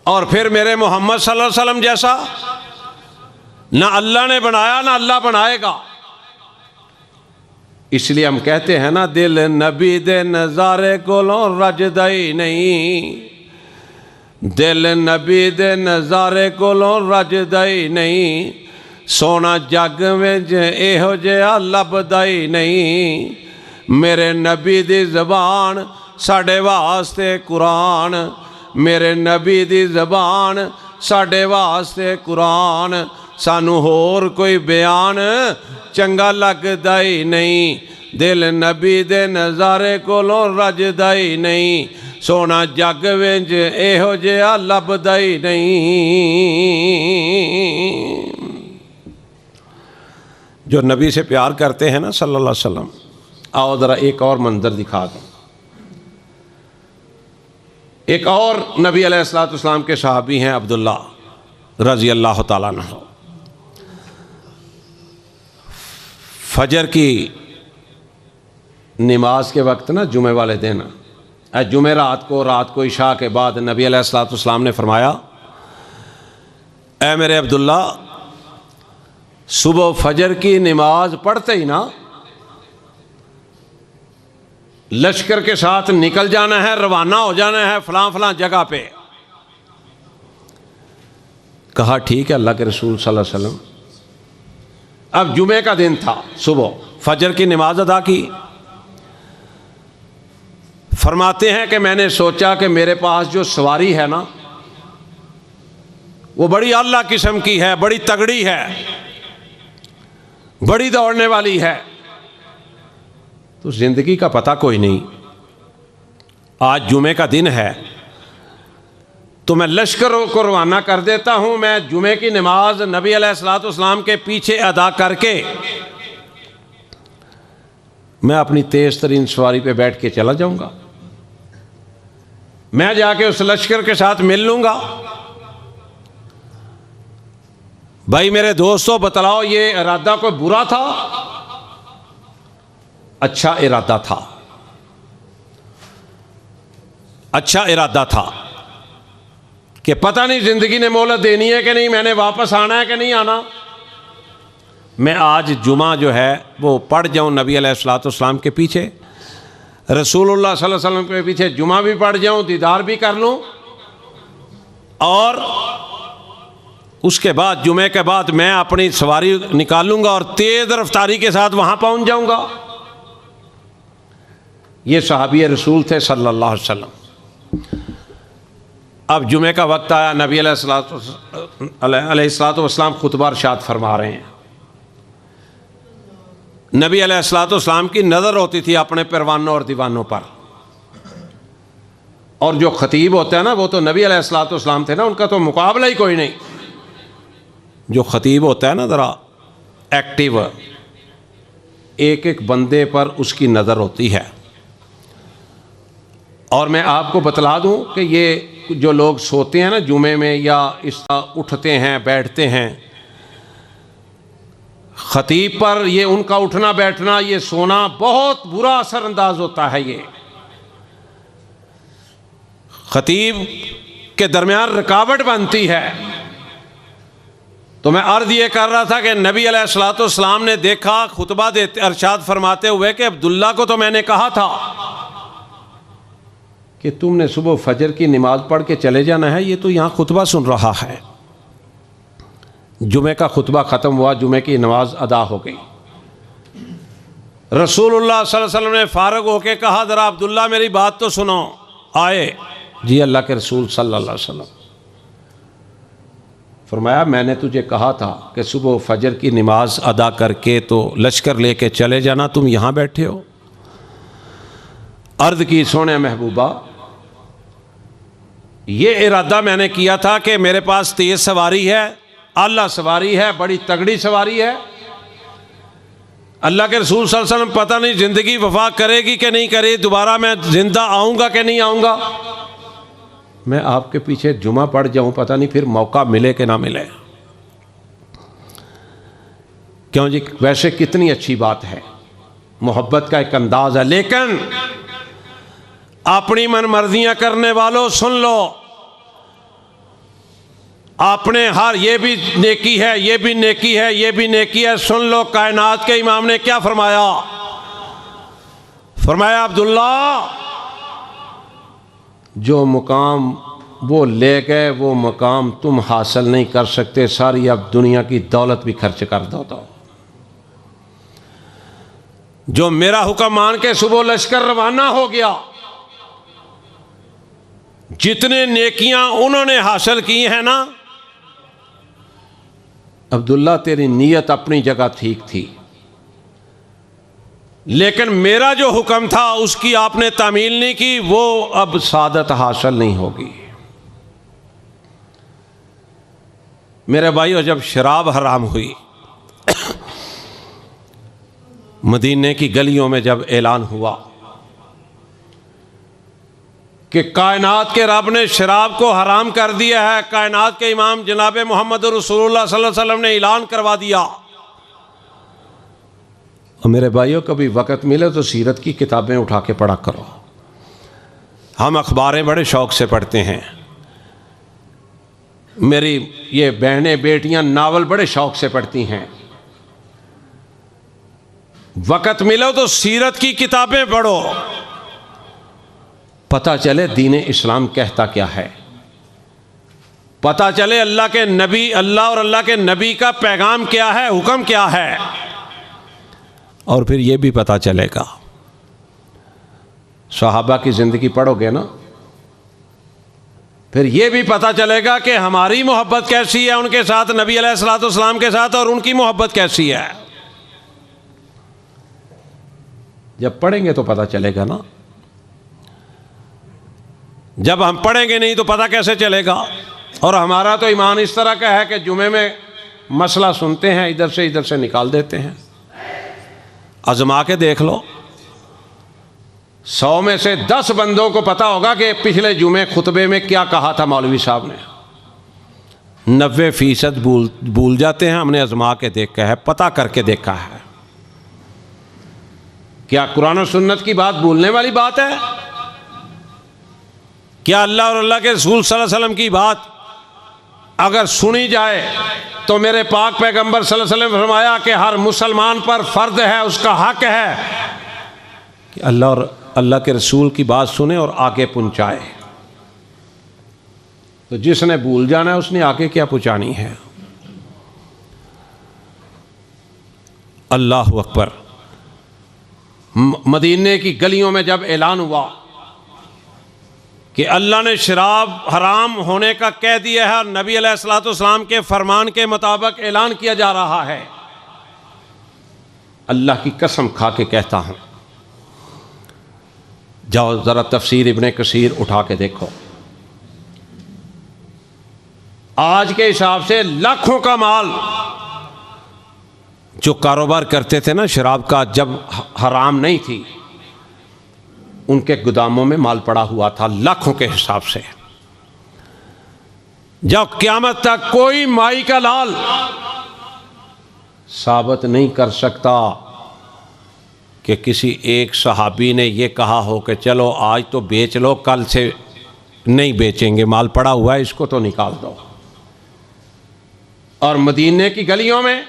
और फिर मेरे मोहम्मद सल्लल्लाहु अलैहि वसल्लम जैसा ना अल्लाह ने बनाया ना अल्लाह बनाएगा। इसलिए हम कहते हैं ना, दिल नबी दे नज़ारे कोलों रजदा ही नहीं, दिल नबी दे नज़ारे कोलों रजदा ही नहीं, सोना जग विच इहो जिहा लभदा ही नहीं। मेरे नबी दी ज़बान साडे वास्ते कुरान, मेरे नबी दी ज़बान साडे वास्ते कुरान, सानू होर कोई बयान चंगा लगदा ही नहीं। दिल नबी दे नज़ारे कोलों रजदा ही नहीं, सोना जग विच इहो जिहा लभदा ही नहीं। जो नबी से प्यार करते हैं ना सल्लल्लाहु अलैहि वसल्लम, आओ ज़रा एक और मंजर दिखा दूँ। एक और नबी अलैहिस्सलाम के सहाबी हैं अब्दुल्ला रज़ी अल्लाह ताला अन्हु। फजर की नमाज के वक्त ना, जुमे वाले दिन, जुमे रात को इशा के बाद नबी अलैहिस्सलाम ने फरमाया, ऐ मेरे अब्दुल्ला, सुबह फजर की नमाज पढ़ते ही ना लश्कर के साथ निकल जाना है, रवाना हो जाना है फलां फलां जगह पे। कहा ठीक है अल्लाह के रसूल सल्लल्लाहु अलैहि वसल्लम। अब जुमे का दिन था, सुबह फजर की नमाज अदा की। फरमाते हैं कि मैंने सोचा कि मेरे पास जो सवारी है ना, वो बड़ी आला किस्म की है, बड़ी तगड़ी है, बड़ी दौड़ने वाली है, तो ज़िंदगी का पता कोई नहीं। आज जुमे का दिन है तो मैं लश्कर को रवाना कर देता हूँ। मैं जुमे की नमाज नबी अलैहिस्सलाम के पीछे अदा करके मैं अपनी तेज़ तरीन सवारी पे बैठ के चला जाऊँगा। मैं जाके उस लश्कर के साथ मिल लूँगा। भाई मेरे दोस्तों, बतलाओ ये इरादा कोई बुरा था? अच्छा इरादा था, अच्छा इरादा था कि पता नहीं ज़िंदगी ने मोहलत देनी है कि नहीं, मैंने वापस आना है कि नहीं आना। मैं आज जुमा जो है वो पढ़ जाऊँ नबी अलैहिस्सलाम के पीछे, रसूलुल्लाह सल्लल्लाहु अलैहि वसल्लम के पीछे जुमा भी पढ़ जाऊँ, दीदार भी कर लूँ, और उसके बाद जुमे के बाद मैं अपनी सवारी निकालूंगा और तेज़ रफ्तारी के साथ वहाँ पहुँच जाऊँगा। ये सहाबी रसूल थे सल्लल्लाहु अलैहि वसल्लम। अब जुमे का वक्त आया, नबी अलैहिस्सलाम खुतबा इरशाद फरमा रहे हैं। नबी अलैहिस्सलाम की नज़र होती थी अपने परवानों और दीवानों पर, और जो खतीब होता है ना, वो तो नबी अलैहिस्सलाम थे ना, उनका तो मुकाबला ही कोई नहीं। जो खतीब होता है ना, ज़रा एक्टिव, एक एक बंदे पर उसकी नज़र होती है। और मैं आपको बतला दूं कि ये जो लोग सोते हैं ना जुमे में, या इस तरह उठते हैं बैठते हैं, खतीब पर ये उनका उठना बैठना, ये सोना बहुत बुरा असर अंदाज होता है। ये खतीब के दरमियान रुकावट बनती है। तो मैं अर्ज़ ये कर रहा था कि नबी अलैहिस्सलाम ने देखा खुतबा देते इरशाद फरमाते हुए कि अब्दुल्ला को तो मैंने कहा था कि तुमने सुबह फजर की नमाज पढ़ के चले जाना है, ये तो यहाँ खुतबा सुन रहा है। जुमे का खुतबा ख़त्म हुआ, जुमे की नमाज अदा हो गई। रसूलुल्लाह सल्लल्लाहु अलैहि वसल्लम ने फारग होके कहा, ज़रा अब्दुल्ला मेरी बात तो सुनो। आए जी अल्लाह के रसूल सल्लल्लाहु अलैहि वसल्लम। फरमाया मैंने तुझे कहा था कि सुबह फजर की नमाज अदा करके तो लश्कर लेके चले जाना, तुम यहाँ बैठे हो। अर्ज़ की सोने महबूबा, ये इरादा मैंने किया था कि मेरे पास तेज़ सवारी है, आला सवारी है, बड़ी तगड़ी सवारी है। अल्लाह के रसूल सल्लल्लाहु अलैहि वसल्लम पता नहीं ज़िंदगी वफा करेगी कि नहीं करेगी, दोबारा मैं ज़िंदा आऊँगा कि नहीं आऊँगा, मैं आपके पीछे जुमा पड़ जाऊँ, पता नहीं फिर मौका मिले कि ना मिले। क्यों जी, वैसे कितनी अच्छी बात है, मोहब्बत का एक अंदाज़ है। लेकिन अपनी मन मर्जियाँ करने वालों सुन लो, आपने हर ये भी नेकी है, ये भी नेकी है, ये भी नेकी है, सुन लो कायनात के इमाम ने क्या फरमाया। फरमाया अब्दुल्ला, जो मुकाम वो ले गए वो मुकाम तुम हासिल नहीं कर सकते, सारी अब दुनिया की दौलत भी खर्च कर दो तो। जो मेरा हुक्म मान के सुबह लश्कर रवाना हो गया, जितने नेकियां उन्होंने हासिल की हैं ना, अब्दुल्ला तेरी नीयत अपनी जगह ठीक थी, लेकिन मेरा जो हुक्म था उसकी आपने तामील नहीं की, वो अब सादत हासिल नहीं होगी। मेरे भाइयों, जब शराब हराम हुई, मदीने की गलियों में जब ऐलान हुआ कि कायनात के रब ने शराब को हराम कर दिया है, कायनात के इमाम जनाब मोहम्मद रसूलुल्लाह सल्लल्लाहु अलैहि वसल्लम ने ऐलान करवा दिया। और मेरे भाइयों, कभी वक़्त मिले तो सीरत की किताबें उठा के पढ़ा करो। हम अखबारें बड़े शौक़ से पढ़ते हैं, मेरी ये बहनें बेटियां नावल बड़े शौक़ से पढ़ती हैं। वक़्त मिलो तो सीरत की किताबें पढ़ो, पता चले दीन इस्लाम कहता क्या है, पता चले अल्लाह के नबी, अल्लाह और अल्लाह के नबी का पैगाम क्या है, हुक्म क्या है। और फिर ये भी पता चलेगा, सहाबा की ज़िंदगी पढ़ोगे ना, फिर ये भी पता चलेगा कि हमारी मोहब्बत कैसी है उनके साथ, नबी अलैहिस्सलातु वस्सलाम के साथ, और उनकी मोहब्बत कैसी है। जब पढ़ेंगे तो पता चलेगा ना, जब हम पढ़ेंगे नहीं तो पता कैसे चलेगा। और हमारा तो ईमान इस तरह का है कि जुमे में मसला सुनते हैं, इधर से निकाल देते हैं। आजमा के देख लो, 100 में से 10 बंदों को पता होगा कि पिछले जुमे खुतबे में क्या कहा था मौलवी साहब ने। 90% भूल जाते हैं। हमने आजमा के देखा है, पता करके देखा है। क्या कुरान और सुन्नत की बात भूलने वाली बात है? क्या अल्लाह और अल्लाह के रसूल सल्लल्लाहु अलैहि वसल्लम की बात अगर सुनी जाए तो मेरे पाक पैगंबर सल्लल्लाहु अलैहि वसल्लम ने फरमाया कि हर मुसलमान पर फ़र्ज है, उसका हक है कि अल्लाह और अल्लाह के रसूल की बात सुने और आगे पहुँचाए। तो जिसने भूल जाना है उसने आगे क्या पहुँचानी है। अल्लाह अकबर। मदीने की गलियों में जब ऐलान हुआ कि अल्लाह ने शराब हराम होने का कह दिया है और नबी अलैहिस्सलातु वस्सलाम के फरमान के मुताबिक ऐलान किया जा रहा है, अल्लाह की कसम खा के कहता हूँ, जाओ ज़रा तफसीर इब्ने कसीर उठा के देखो। आज के हिसाब से लाखों का माल जो कारोबार करते थे ना शराब का, जब हराम नहीं थी, उनके गोदामों में माल पड़ा हुआ था लाखों के हिसाब से। जब क़यामत तक कोई माई का लाल साबित नहीं कर सकता कि किसी एक सहाबी ने यह कहा हो कि चलो आज तो बेच लो, कल से नहीं बेचेंगे, माल पड़ा हुआ है इसको तो निकाल दो। और मदीने की गलियों में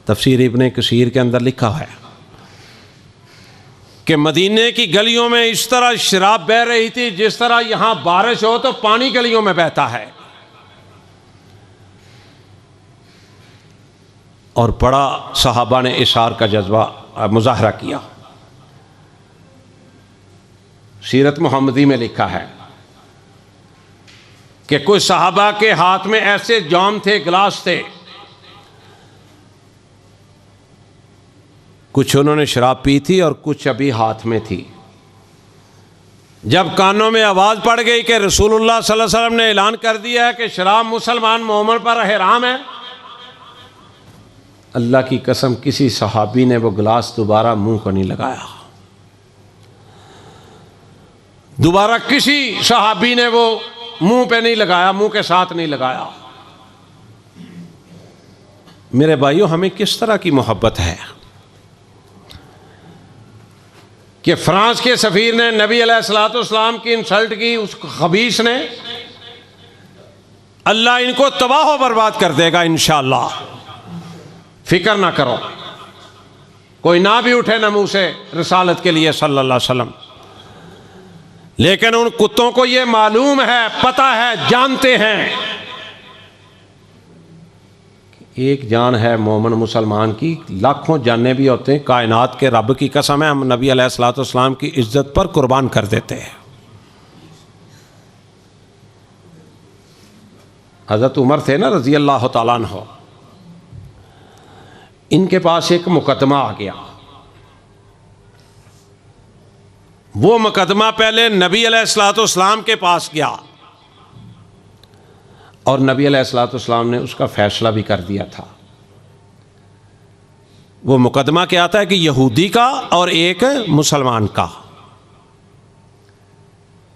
तफसीर इब्ने कसीर के अंदर लिखा है कि मदीने की गलियों में इस तरह शराब बह रही थी जिस तरह यहां बारिश हो तो पानी गलियों में बहता है। और बड़ा सहाबा ने इशार का जज्बा मुजाहरा किया। सीरत मुहम्मदी में लिखा है कि कुछ सहाबा के हाथ में ऐसे जाम थे, गिलास थे, कुछ उन्होंने शराब पी थी और कुछ अभी हाथ में थी। जब कानों में आवाज़ पड़ गई कि रसूलुल्लाह सल्लल्लाहु अलैहि वसल्लम ने ऐलान कर दिया है कि शराब मुसलमान मोमिन पर हराम है, अल्लाह की कसम किसी सहाबी ने वो गिलास दोबारा मुंह को नहीं लगाया। दोबारा किसी सहाबी ने वो मुंह पे नहीं लगाया, मुंह के साथ नहीं लगाया। मेरे भाइयों, हमें किस तरह की मोहब्बत है कि फ्रांस के सफ़ीर ने नबी अलैहिस्सलाम की इंसल्ट की, उस खबीस ने, अल्लाह इनको तबाह बर्बाद कर देगा इंशाअल्लाह, फिक्र ना करो। कोई ना भी उठे ना मुंह से रिसालत के लिए सल्लल्लाहु अलैहि वसल्लम, लेकिन उन कुत्तों को ये मालूम है, पता है, जानते हैं एक जान है मोमिन मुसलमान की, लाखों जानें भी होते हैं। कायनात के रब की कसम है, हम नबी अलैहिस्सलाम की इज्जत पर कुर्बान कर देते हैं। हज़रत उमर थे ना रज़ी अल्लाह तआला अन्हु, इनके पास एक मुकदमा आ गया। वो मुकदमा पहले नबी अलैहिस्सलाम के पास गया और नबी अलैहिस्सलाम ने उसका फैसला भी कर दिया था। वो मुकदमा क्या आता है कि यहूदी का और एक मुसलमान का।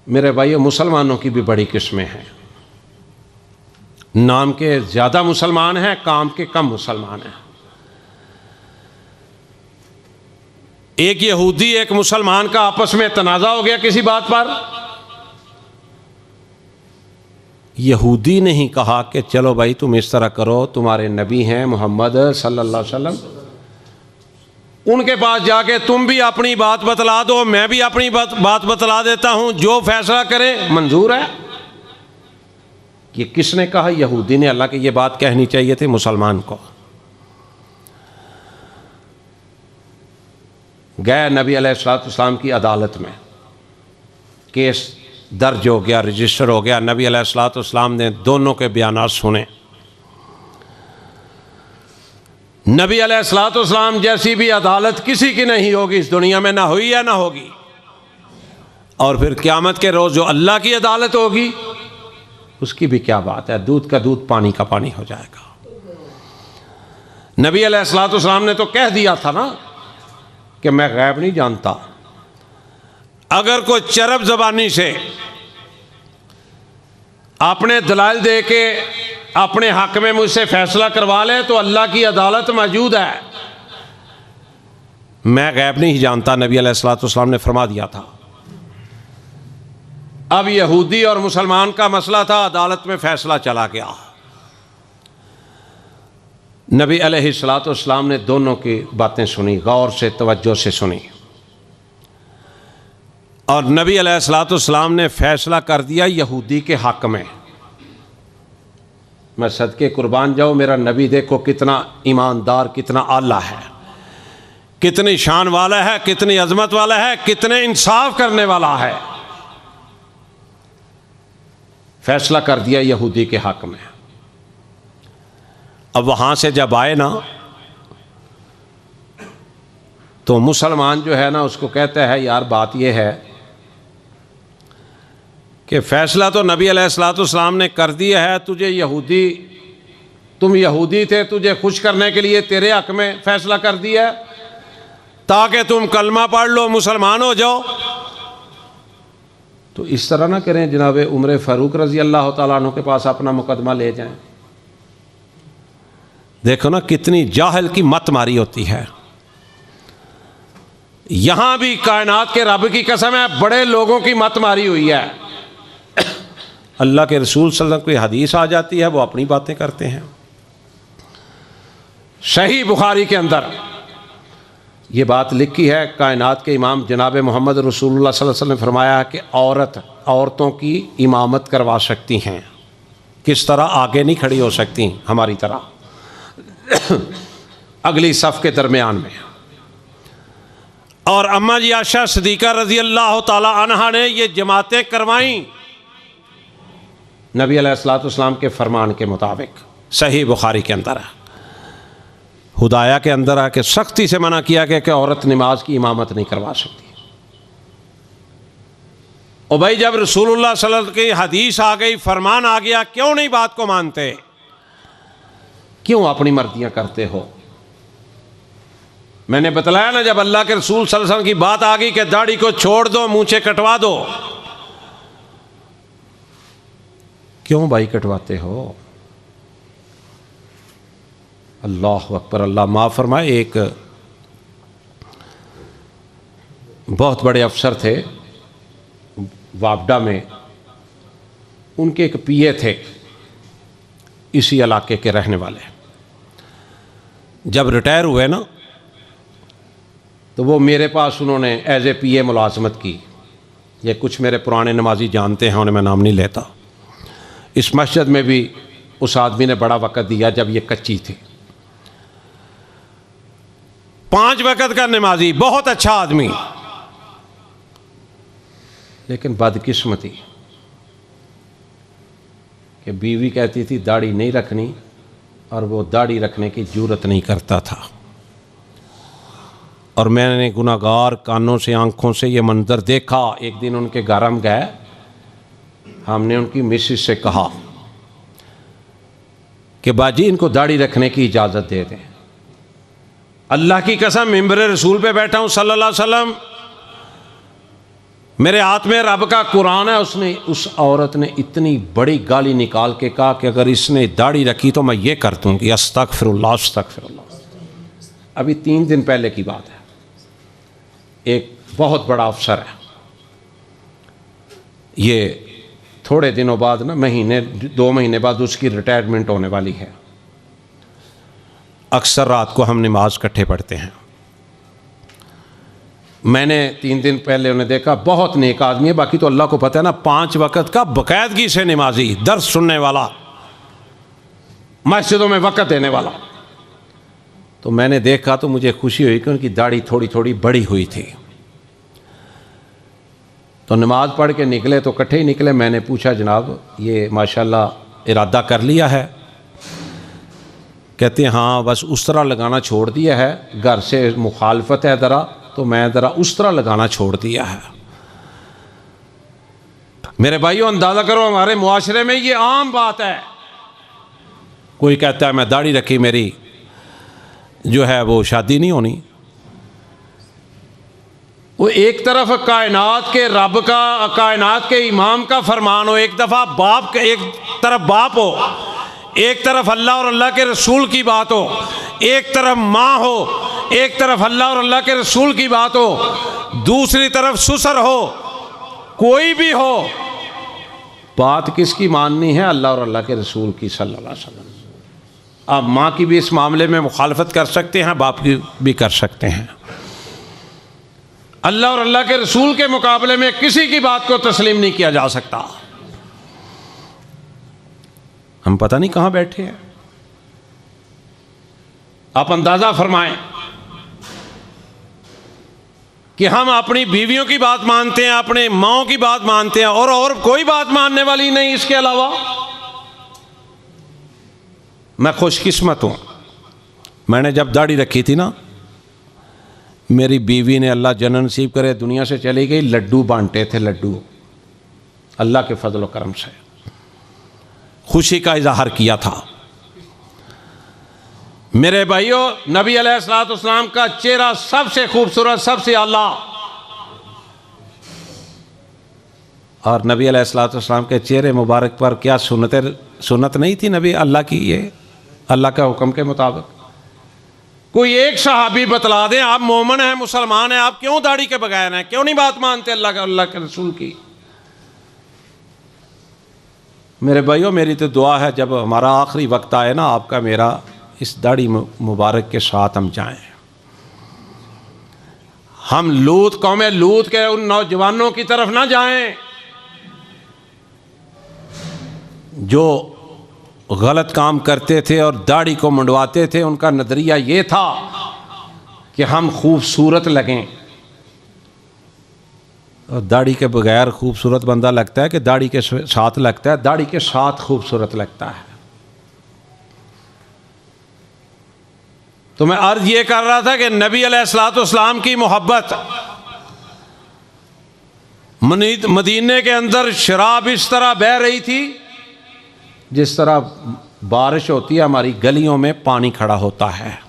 मेरे भाइयों, मुसलमानों की भी बड़ी किस्में हैं, नाम के ज़्यादा मुसलमान हैं, काम के कम मुसलमान हैं। एक यहूदी एक मुसलमान का आपस में तनाज़ा हो गया किसी बात पर। यहूदी ने ही कहा कि चलो भाई तुम इस तरह करो, तुम्हारे नबी हैं मोहम्मद सल्लल्लाहु अलैहि वसल्लम, उनके पास जाके तुम भी अपनी बात बतला दो, मैं भी अपनी बात बतला देता हूं, जो फैसला करें मंजूर है। ये किसने कहा? यहूदी ने। अल्लाह की ये बात कहनी चाहिए थी मुसलमान को। गए नबी अलैहिस्सलाम की अदालत में, केस दर्ज हो गया, रजिस्टर हो गया। नबी अलैहिस्सलाम ने दोनों के बयानात सुने। नबी अलैहिस्सलाम जैसी भी अदालत किसी की नहीं होगी इस दुनिया में, ना हुई या ना होगी। और फिर क़यामत के रोज़ जो अल्लाह की अदालत होगी उसकी भी क्या बात है, दूध का दूध पानी का पानी हो जाएगा। नबी अलैहिस्सलाम ने तो कह दिया था ना कि मैं गैब नहीं जानता। अगर कोई चरब ज़बानी से अपने दलाइल दे के अपने हक में मुझसे फैसला करवा ले तो अल्लाह की अदालत मौजूद है। मैं गैब नहीं जानता, नबी अलैहिस्सलाम ने फरमा दिया था। अब यहूदी और मुसलमान का मसला था, अदालत में फैसला चला गया। नबी अलैहिस्सलाम ने दोनों की बातें सुनी, गौर से, तवज्जो से सुनी, और नबी अलैहिस्सलाम ने फैसला कर दिया यहूदी के हक में। मैं सदके कुर्बान जाऊँ, मेरा नबी देखो कितना ईमानदार, कितना आला है, कितनी शान वाला है, कितनी अजमत वाला है, कितने इंसाफ करने वाला है। फैसला कर दिया यहूदी के हक में। अब वहाँ से जब आए ना तो मुसलमान जो है ना उसको कहता है यार बात यह है कि फ़ैसला तो नबी अलैहिस्सलाम ने कर दिया है, तुम यहूदी थे, तुझे खुश करने के लिए तेरे हक में फ़ैसला कर दिया ताकि तुम कलमा पढ़ लो, मुसलमान हो जाओ। तो इस तरह ना करें जनाब उमर फ़ारूक रज़ी अल्लाह तआला अन्हु के पास अपना मुकदमा ले जाएं। देखो ना कितनी जाहिल की मत मारी होती है। यहां भी कायनात के रब की कसम है, बड़े लोगों की मत मारी हुई है। अल्लाह के रसूल सल्लल्लाहु अलैहि वसल्लम की हदीस आ जाती है, वो अपनी बातें करते हैं। सही बुखारी के अंदर ये बात लिखी है, कायनात के इमाम जनाब मोहम्मद रसूलुल्लाह सल्लल्लाहु अलैहि वसल्लम ने फरमाया कि औरतों की इमामत करवा सकती हैं। किस तरह? आगे नहीं खड़ी हो सकती हमारी तरह, अगली सफ़ के दरमियान में। और अम्मा जी आयशा सिद्दीक़ा रज़ी अल्लाह तआला अन्हा ने ये जमातें करवाईं। नबी अलैहिस्सलाम के फरमान के मुताबिक सही बुखारी के अंदर है, हुदाया के अंदर आके सख्ती से मना किया गया कि औरत नमाज की इमामत नहीं करवा सकती। और भाई जब रसूलुल्लाह सल्लल्लाहु अलैहि वसल्लम की हदीस आ गई, फरमान आ गया, क्यों नहीं बात को मानते, क्यों अपनी मर्जियां करते हो। मैंने बतलाया ना, जब अल्लाह के रसूल सल्लल्लाहु अलैहि वसल्लम की बात आ गई कि दाढ़ी को छोड़ दो, मूंछें कटवा दो, क्यों भाई कटवाते हो। अल्लाह अकबर, अल्लाह माफ़ फरमाए। एक बहुत बड़े अफसर थे वापडा में, उनके एक पीए थे इसी इलाके के रहने वाले। जब रिटायर हुए ना तो वो मेरे पास उन्होंने एज ए पीए मुलाजमत की। ये कुछ मेरे पुराने नमाजी जानते हैं, उन्हें मैं नाम नहीं लेता। इस मस्जिद में भी उस आदमी ने बड़ा वक़्त दिया जब ये कच्ची थी। 5 वक़्त का नमाजी, बहुत अच्छा आदमी, लेकिन बदकिस्मती कि बीवी कहती थी दाढ़ी नहीं रखनी, और वो दाढ़ी रखने की जुर्रत नहीं करता था। और मैंने गुनाहगार कानों से, आंखों से ये मंजर देखा। एक दिन उनके घर हम गए, हमने उनकी मिसेस से कहा कि बाजी इनको दाढ़ी रखने की इजाज़त दे दें। अल्लाह की कसम, मिंबर रसूल पे बैठा हूँ सल्लल्लाहु अलैहि वसल्लम, मेरे हाथ में रब का कुरान है। उसने, उस औरत ने इतनी बड़ी गाली निकाल के कहा कि अगर इसने दाढ़ी रखी तो मैं ये कर दूँगी, अस्तगफिरुल्लाह अस्तगफिरुल्लाह। अभी 3 दिन पहले की बात है। एक बहुत बड़ा अफसर है, ये थोड़े दिनों बाद ना, 2 महीने बाद उसकी रिटायरमेंट होने वाली है। अक्सर रात को हम नमाज इकट्ठे पढ़ते हैं। मैंने 3 दिन पहले उन्हें देखा, बहुत नेक आदमी है। बाकी तो अल्लाह को पता है ना, 5 वक़्त का बाकायदगी से नमाजी, दर्स सुनने वाला, मस्जिदों में वक़्त देने वाला। तो मैंने देखा तो मुझे खुशी हुई कि उनकी दाढ़ी थोड़ी थोड़ी बड़ी हुई थी। तो नमाज पढ़ के निकले तो इकट्ठे ही निकले। मैंने पूछा, जनाब ये माशाल्लाह इरादा कर लिया है? कहते हैं हाँ, बस उस तरह लगाना छोड़ दिया है, घर से मुखालफत है ज़रा, तो मैं ज़रा उस तरह लगाना छोड़ दिया है। मेरे भाइयों, अंदाज़ा करो, हमारे मुआशरे में ये आम बात है। कोई कहता है मैं दाढ़ी रखी, मेरी जो है वो शादी नहीं होनी। वो एक तरफ कायनात के रब का, कायनात के इमाम का फरमान हो, एक दफ़ा बाप के, एक तरफ बाप हो, एक तरफ अल्लाह और अल्लाह के रसूल की बात हो, एक तरफ माँ हो, एक तरफ अल्लाह और अल्लाह के रसूल की बात हो, दूसरी तरफ ससुर हो, कोई भी हो, बात किसकी माननी है? अल्लाह और अल्लाह के रसूल की सल्लल्लाहु अलैहि वसल्लम। आप माँ की भी इस मामले में मुखालफत कर सकते हैं, बाप की भी कर सकते हैं। अल्लाह और अल्लाह के रसूल के मुकाबले में किसी की बात को तस्लीम नहीं किया जा सकता। हम पता नहीं कहाँ बैठे हैं। आप अंदाज़ा फरमाएं कि हम अपनी बीवियों की बात मानते हैं, अपने माँओं की बात मानते हैं, और कोई बात मानने वाली नहीं इसके अलावा। मैं खुशकिस्मत हूँ, मैंने जब दाढ़ी रखी थी ना, मेरी बीवी ने, अल्लाह जन्नत नसीब करे, दुनिया से चली गई, लड्डू बांटे थे, लड्डू, अल्लाह के फजल व करम से खुशी का इजहार किया था। मेरे भाइयों, नबी अलैहिस्सलाम का चेहरा सबसे खूबसूरत, सबसे आला, और नबी अलैहिस्सलाम के चेहरे मुबारक पर क्या सुन्नत नहीं थी नबी अल्लाह की, ये अल्लाह का हुक्म के मुताबिक। कोई एक सहाबी बतला दें, आप मोमिन हैं, मुसलमान हैं, आप क्यों दाढ़ी के बगैर हैं, क्यों नहीं बात मानते अल्लाह के रसूल की। मेरे भाइयों, मेरी तो दुआ है जब हमारा आखिरी वक्त आए ना, आपका मेरा, इस दाढ़ी मुबारक के साथ हम जाएं। हम लूत, कौम लूत के उन नौजवानों की तरफ ना जाएं जो गलत काम करते थे और दाढ़ी को मुंडवाते थे। उनका नज़रिया ये था कि हम खूबसूरत लगें। दाढ़ी के बगैर खूबसूरत बंदा लगता है कि दाढ़ी के साथ लगता है? दाढ़ी के साथ खूबसूरत लगता है। तो मैं अर्ज ये कर रहा था कि नबी अलैहिस्सलाम की मोहब्बत, मदीने के अंदर शराब इस तरह बह रही थी जिस तरह बारिश होती है, हमारी गलियों में पानी खड़ा होता है।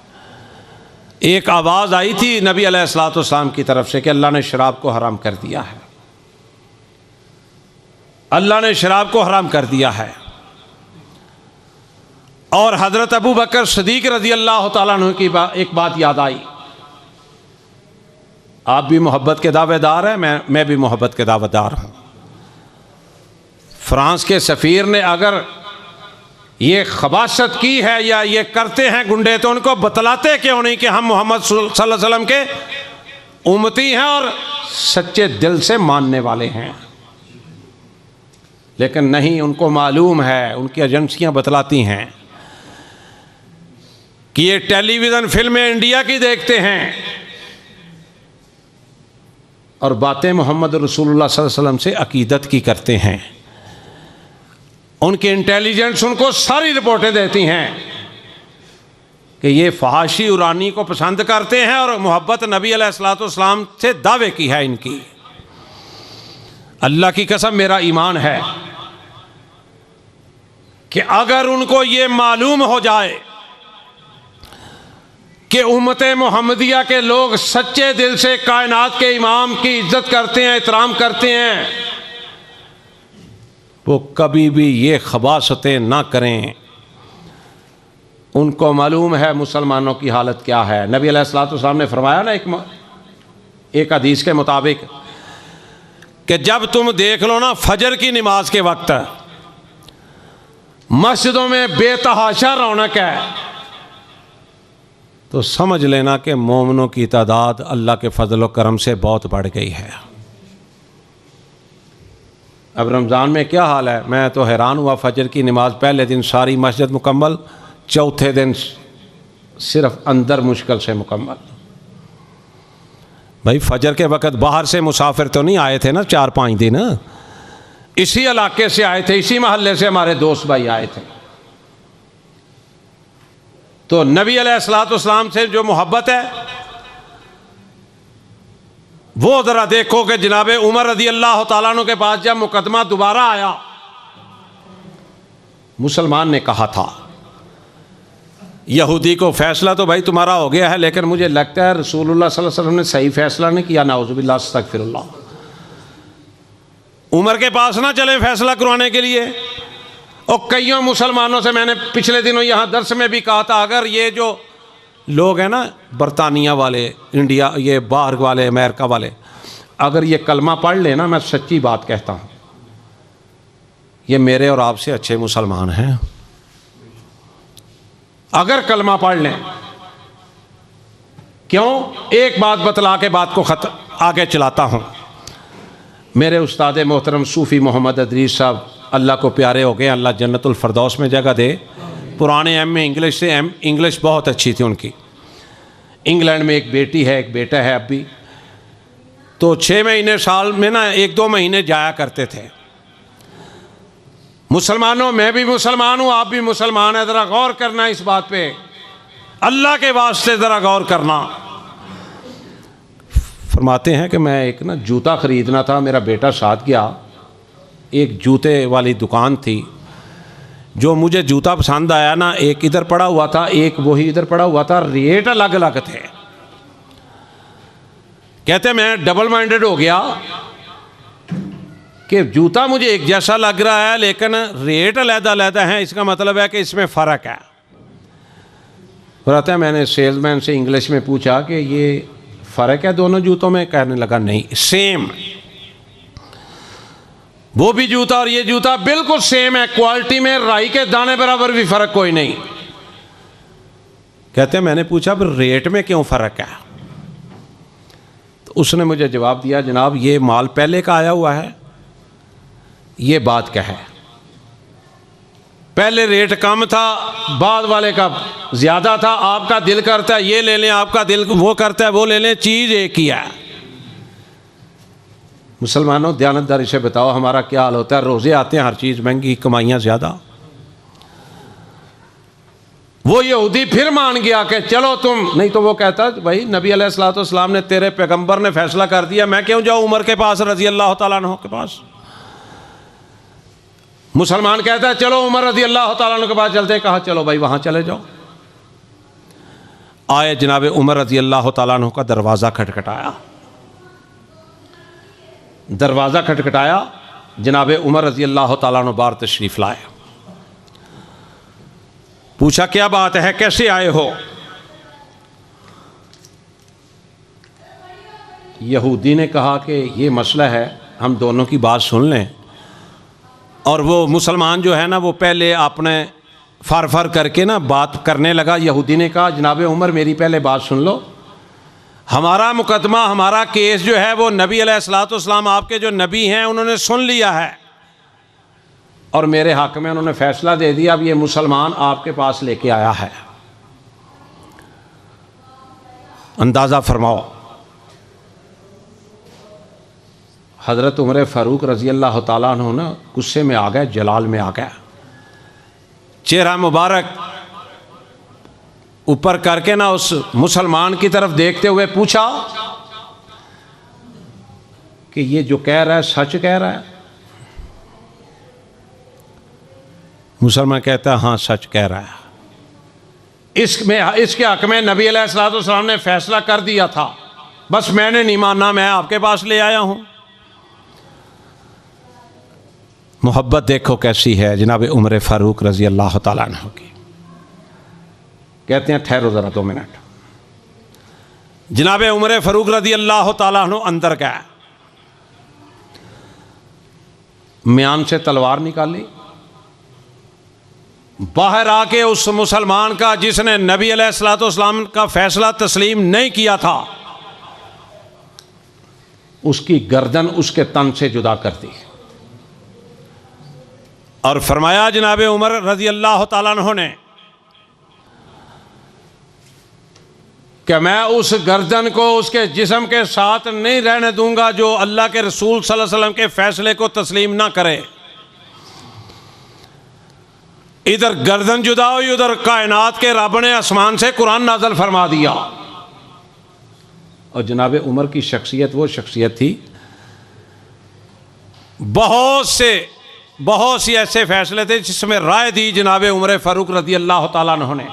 एक आवाज़ आई थी नबी अलैहिस्सलाम की तरफ से कि अल्लाह ने शराब को हराम कर दिया है, अल्लाह ने शराब को हराम कर दिया है। और हज़रत अबू बकर सिद्दीक़ रज़ी अल्लाह तआला अन्हु की एक बात याद आई। आप भी मोहब्बत के दावेदार हैं, मैं भी मोहब्बत के दावेदार हूँ। फ्रांस के सफ़ीर ने अगर ये खबासत की है या ये करते हैं गुंडे, तो उनको बतलाते क्यों नहीं कि हम मोहम्मद सल्लल्लाहु अलैहि वसल्लम के उम्मती हैं और सच्चे दिल से मानने वाले हैं। लेकिन नहीं, उनको मालूम है, उनकी एजेंसियां बतलाती हैं कि ये टेलीविज़न फिल्में इंडिया की देखते हैं और बातें मोहम्मद रसूलुल्लाह सल्लल्लाहु अलैहि वसल्लम से अकीदत की करते हैं। उनके इंटेलिजेंस उनको सारी रिपोर्टें देती हैं कि ये फहाशी उरानी को पसंद करते हैं और मोहब्बत नबी अलैहिस्सलाम से दावे की है इनकी। अल्लाह की कसम, मेरा ईमान है कि अगर उनको ये मालूम हो जाए कि उम्मत मोहम्मदिया के लोग सच्चे दिल से कायनात के इमाम की इज्जत करते हैं, एहतराम करते हैं, वो कभी भी ये खबासतें ना करें। उनको मालूम है मुसलमानों की हालत क्या है। नबी अलैहिस्सलाम ने फरमाया ना एक हदीस के मुताबिक कि जब तुम देख लो ना फजर की नमाज के वक्त मस्जिदों में बेतहाशा रौनक है, तो समझ लेना कि मोमिनों की तादाद अल्लाह के फजल व करम से बहुत बढ़ गई है। अब रमज़ान में क्या हाल है, मैं तो हैरान हुआ। फजर की नमाज पहले दिन सारी मस्जिद मुकम्मल, चौथे दिन सिर्फ अंदर मुश्किल से मुकम्मल। भाई फजर के वक़्त बाहर से मुसाफिर तो नहीं आए थे ना 4-5 दिन, इसी इलाके से आए थे, इसी महल्ले से हमारे दोस्त भाई आए थे। तो नबी अलैहिस्सलाम से जो मोहब्बत है वो ज़रा देखो कि जनाब उमर रज़ी अल्लाह तआला अन्हु के पास जब मुकदमा दोबारा आया, मुसलमान ने कहा था यहूदी को, फैसला तो भाई तुम्हारा हो गया है, लेकिन मुझे लगता है रसूलुल्लाह सल्लल्लाहु अलैहि वसल्लम ने सही फैसला नहीं किया, नाउज़ुबिल्लाह अस्तगफिरुल्लाह। उमर के पास ना चले फैसला करवाने के लिए। और कईयों मुसलमानों से मैंने पिछले दिनों यहाँ दर्स में भी कहा था, अगर ये जो लोग हैं ना बरतानिया वाले, इंडिया, ये बाहर वाले, अमेरिका वाले, अगर ये कलमा पढ़ लेना, मैं सच्ची बात कहता हूँ, ये मेरे और आपसे अच्छे मुसलमान हैं। अगर कलमा पढ़ लें, क्यों? एक बात बतला के बात को आगे चलाता हूँ। मेरे उस्ताद मोहतरम सूफ़ी मोहम्मद अदरीस साहब अल्लाह को प्यारे हो गए, अल्लाह जन्नतुल फरदौस में जगह दे। पुराने एम ए इंग्लिश से इंग्लिश बहुत अच्छी थी उनकी। इंग्लैंड में एक बेटी है, एक बेटा है अब भी। तो 6 महीने साल में ना 1-2 महीने जाया करते थे। मुसलमानों, मैं भी मुसलमान हूँ, आप भी मुसलमान हैं, ज़रा गौर करना इस बात पे, अल्लाह के वास्ते ज़रा गौर करना। फरमाते हैं कि मैं एक ना जूता ख़रीदना था, मेरा बेटा साथ गया। एक जूते वाली दुकान थी, जो मुझे जूता पसंद आया ना, एक इधर पड़ा हुआ था, एक वही इधर पड़ा हुआ था, रेट अलग अलग थे। कहते मैं डबल माइंडेड हो गया कि जूता मुझे एक जैसा लग रहा है लेकिन रेट अलग-अलग हैं, इसका मतलब है कि इसमें फ़र्क है। बताते हैं मैंने सेल्समैन से इंग्लिश में पूछा कि ये फ़र्क है दोनों जूतों में? कहने लगा नहीं, सेम, वो भी जूता और ये जूता बिल्कुल सेम है, क्वालिटी में राई के दाने बराबर भी फ़र्क कोई नहीं। कहते हैं मैंने पूछा फिर रेट में क्यों फ़र्क है? तो उसने मुझे जवाब दिया, जनाब ये माल पहले का आया हुआ है, ये बात क्या है, पहले रेट कम था, बाद वाले का ज़्यादा था, आपका दिल करता है ये ले लें, आपका दिल वो करता है वो ले लें, चीज़ एक ही है। मुसलमानों दयानतदारी से बताओ हमारा क्या हाल होता है, रोज़े आते हैं, हर चीज़ महंगी, कमाइयाँ ज़्यादा। वो यहूदी फिर मान गया कि चलो तुम, नहीं तो वो कहता भाई नबी अलैहिस्सलाम ने, तेरे पैगंबर ने फैसला कर दिया, मैं क्यों जाऊँ उमर के पास रज़ी अल्लाह तआला अन्हु के पास। मुसलमान कहता है चलो उमर रज़ी अल्लाह तआला अन्हु के पास चलते हैं। कहा चलो भाई वहाँ चले जाओ। आए जनाब उमर रज़ी अल्लाह तआला अन्हु का दरवाज़ा खटखटाया। दरवाज़ा खटखटाया, जनाब उमर रज़ी अल्लाह तआला अन्हु बाहर तशरीफ़ लाए। पूछा क्या बात है, कैसे आए हो। यहूदी ने कहा कि ये मसला है, हम दोनों की बात सुन लें। और वो मुसलमान जो है ना, वो पहले आपने फर करके ना बात करने लगा। यहूदी ने कहा जनाब उमर मेरी पहले बात सुन लो, हमारा मुकदमा, हमारा केस जो है वो नबी अलैहिस्सलाम आपके जो नबी हैं उन्होंने सुन लिया है और मेरे हक़ में उन्होंने फ़ैसला दे दिया। अब ये मुसलमान आपके पास लेके आया है, अंदाज़ा फरमाओ। हज़रत उमर फ़ारूक रज़ी अल्लाह तआला अन्हु ना गुस्से में आ गए, जलाल में आ गए। चेहरा मुबारक ऊपर करके ना उस मुसलमान की तरफ देखते हुए पूछा कि ये जो कह रहा है सच कह रहा है। मुसलमान कहता है हाँ सच कह रहा है। इसके हक़ में नबी अलैहिस्सलाम ने फैसला कर दिया था, बस मैंने नहीं माना, मैं आपके पास ले आया हूँ। मोहब्बत देखो कैसी है जनाब उमर फ़ारूक रज़ी अल्लाह तआला अन्हु की। कहते हैं ठहरो ज़रा 2 मिनट। जनाब उमर फ़ारूक रज़ी अल्लाह तआला अन्हु अंदर गए, म्यान से तलवार निकाली, बाहर आके उस मुसलमान का जिसने नबी अलैहिस्सलाम का फैसला तस्लीम नहीं किया था, उसकी गर्दन उसके तन से जुदा कर दी और फरमाया जनाब उमर रज़ी अल्लाह तआला अन्हु ने कि मैं उस गर्दन को उसके जिस्म के साथ नहीं रहने दूंगा जो अल्लाह के रसूल सल्लल्लाहु अलैहि वसल्लम के फैसले को तस्लीम ना करे। इधर गर्दन जुदा हुई, उधर कायनात के रब ने आसमान से कुरान नाज़िल फरमा दिया। और जनाब उमर की शख्सियत वो शख्सियत थी, बहुत सी ऐसे फैसले थे जिसमें राय दी जनाब उमर फ़ारूक रज़ी अल्लाह तआला अन्हु ने,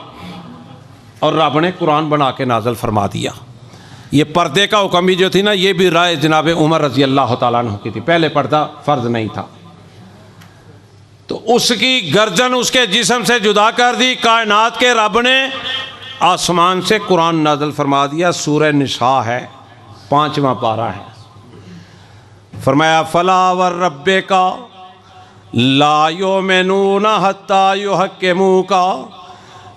और रब ने कुरान बना के नाज़िल फरमा दिया। ये पर्दे का हुक्म भी जो थी ना, ये भी राय जनाब उमर रज़ी अल्लाह तआला अन्हु की थी। पहले पर्दा फ़र्ज नहीं था, तो उसकी गर्दन उसके जिस्म से जुदा कर दी। कायनात के रब ने आसमान से कुरान नाज़िल फरमा दिया। सूरह निसा है, 5वां पारा है। फरमाया फला वर रब्बे का ला युमिनूना हत्ता युहक्किमूका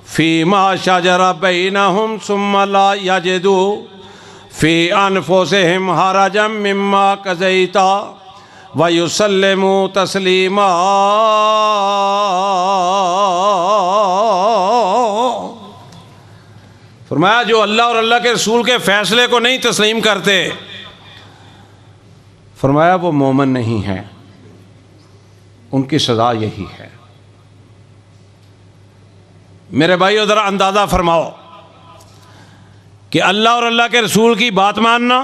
फ़ीमा शजरा बैनहुम सुम्मा ला यजिदू फ़ी अनफुसिहिम हरजम मिम्मा क़ज़ैता व युसल्लिमू तस्लीमा। फरमाया जो अल्लाह और अल्लाह के रसूल के फ़ैसले को नहीं तस्लीम करते, फरमाया वो मोमिन नहीं है, उनकी सज़ा यही है। मेरे भाई उधर अंदाज़ा फरमाओ कि अल्लाह और अल्लाह के रसूल की बात मानना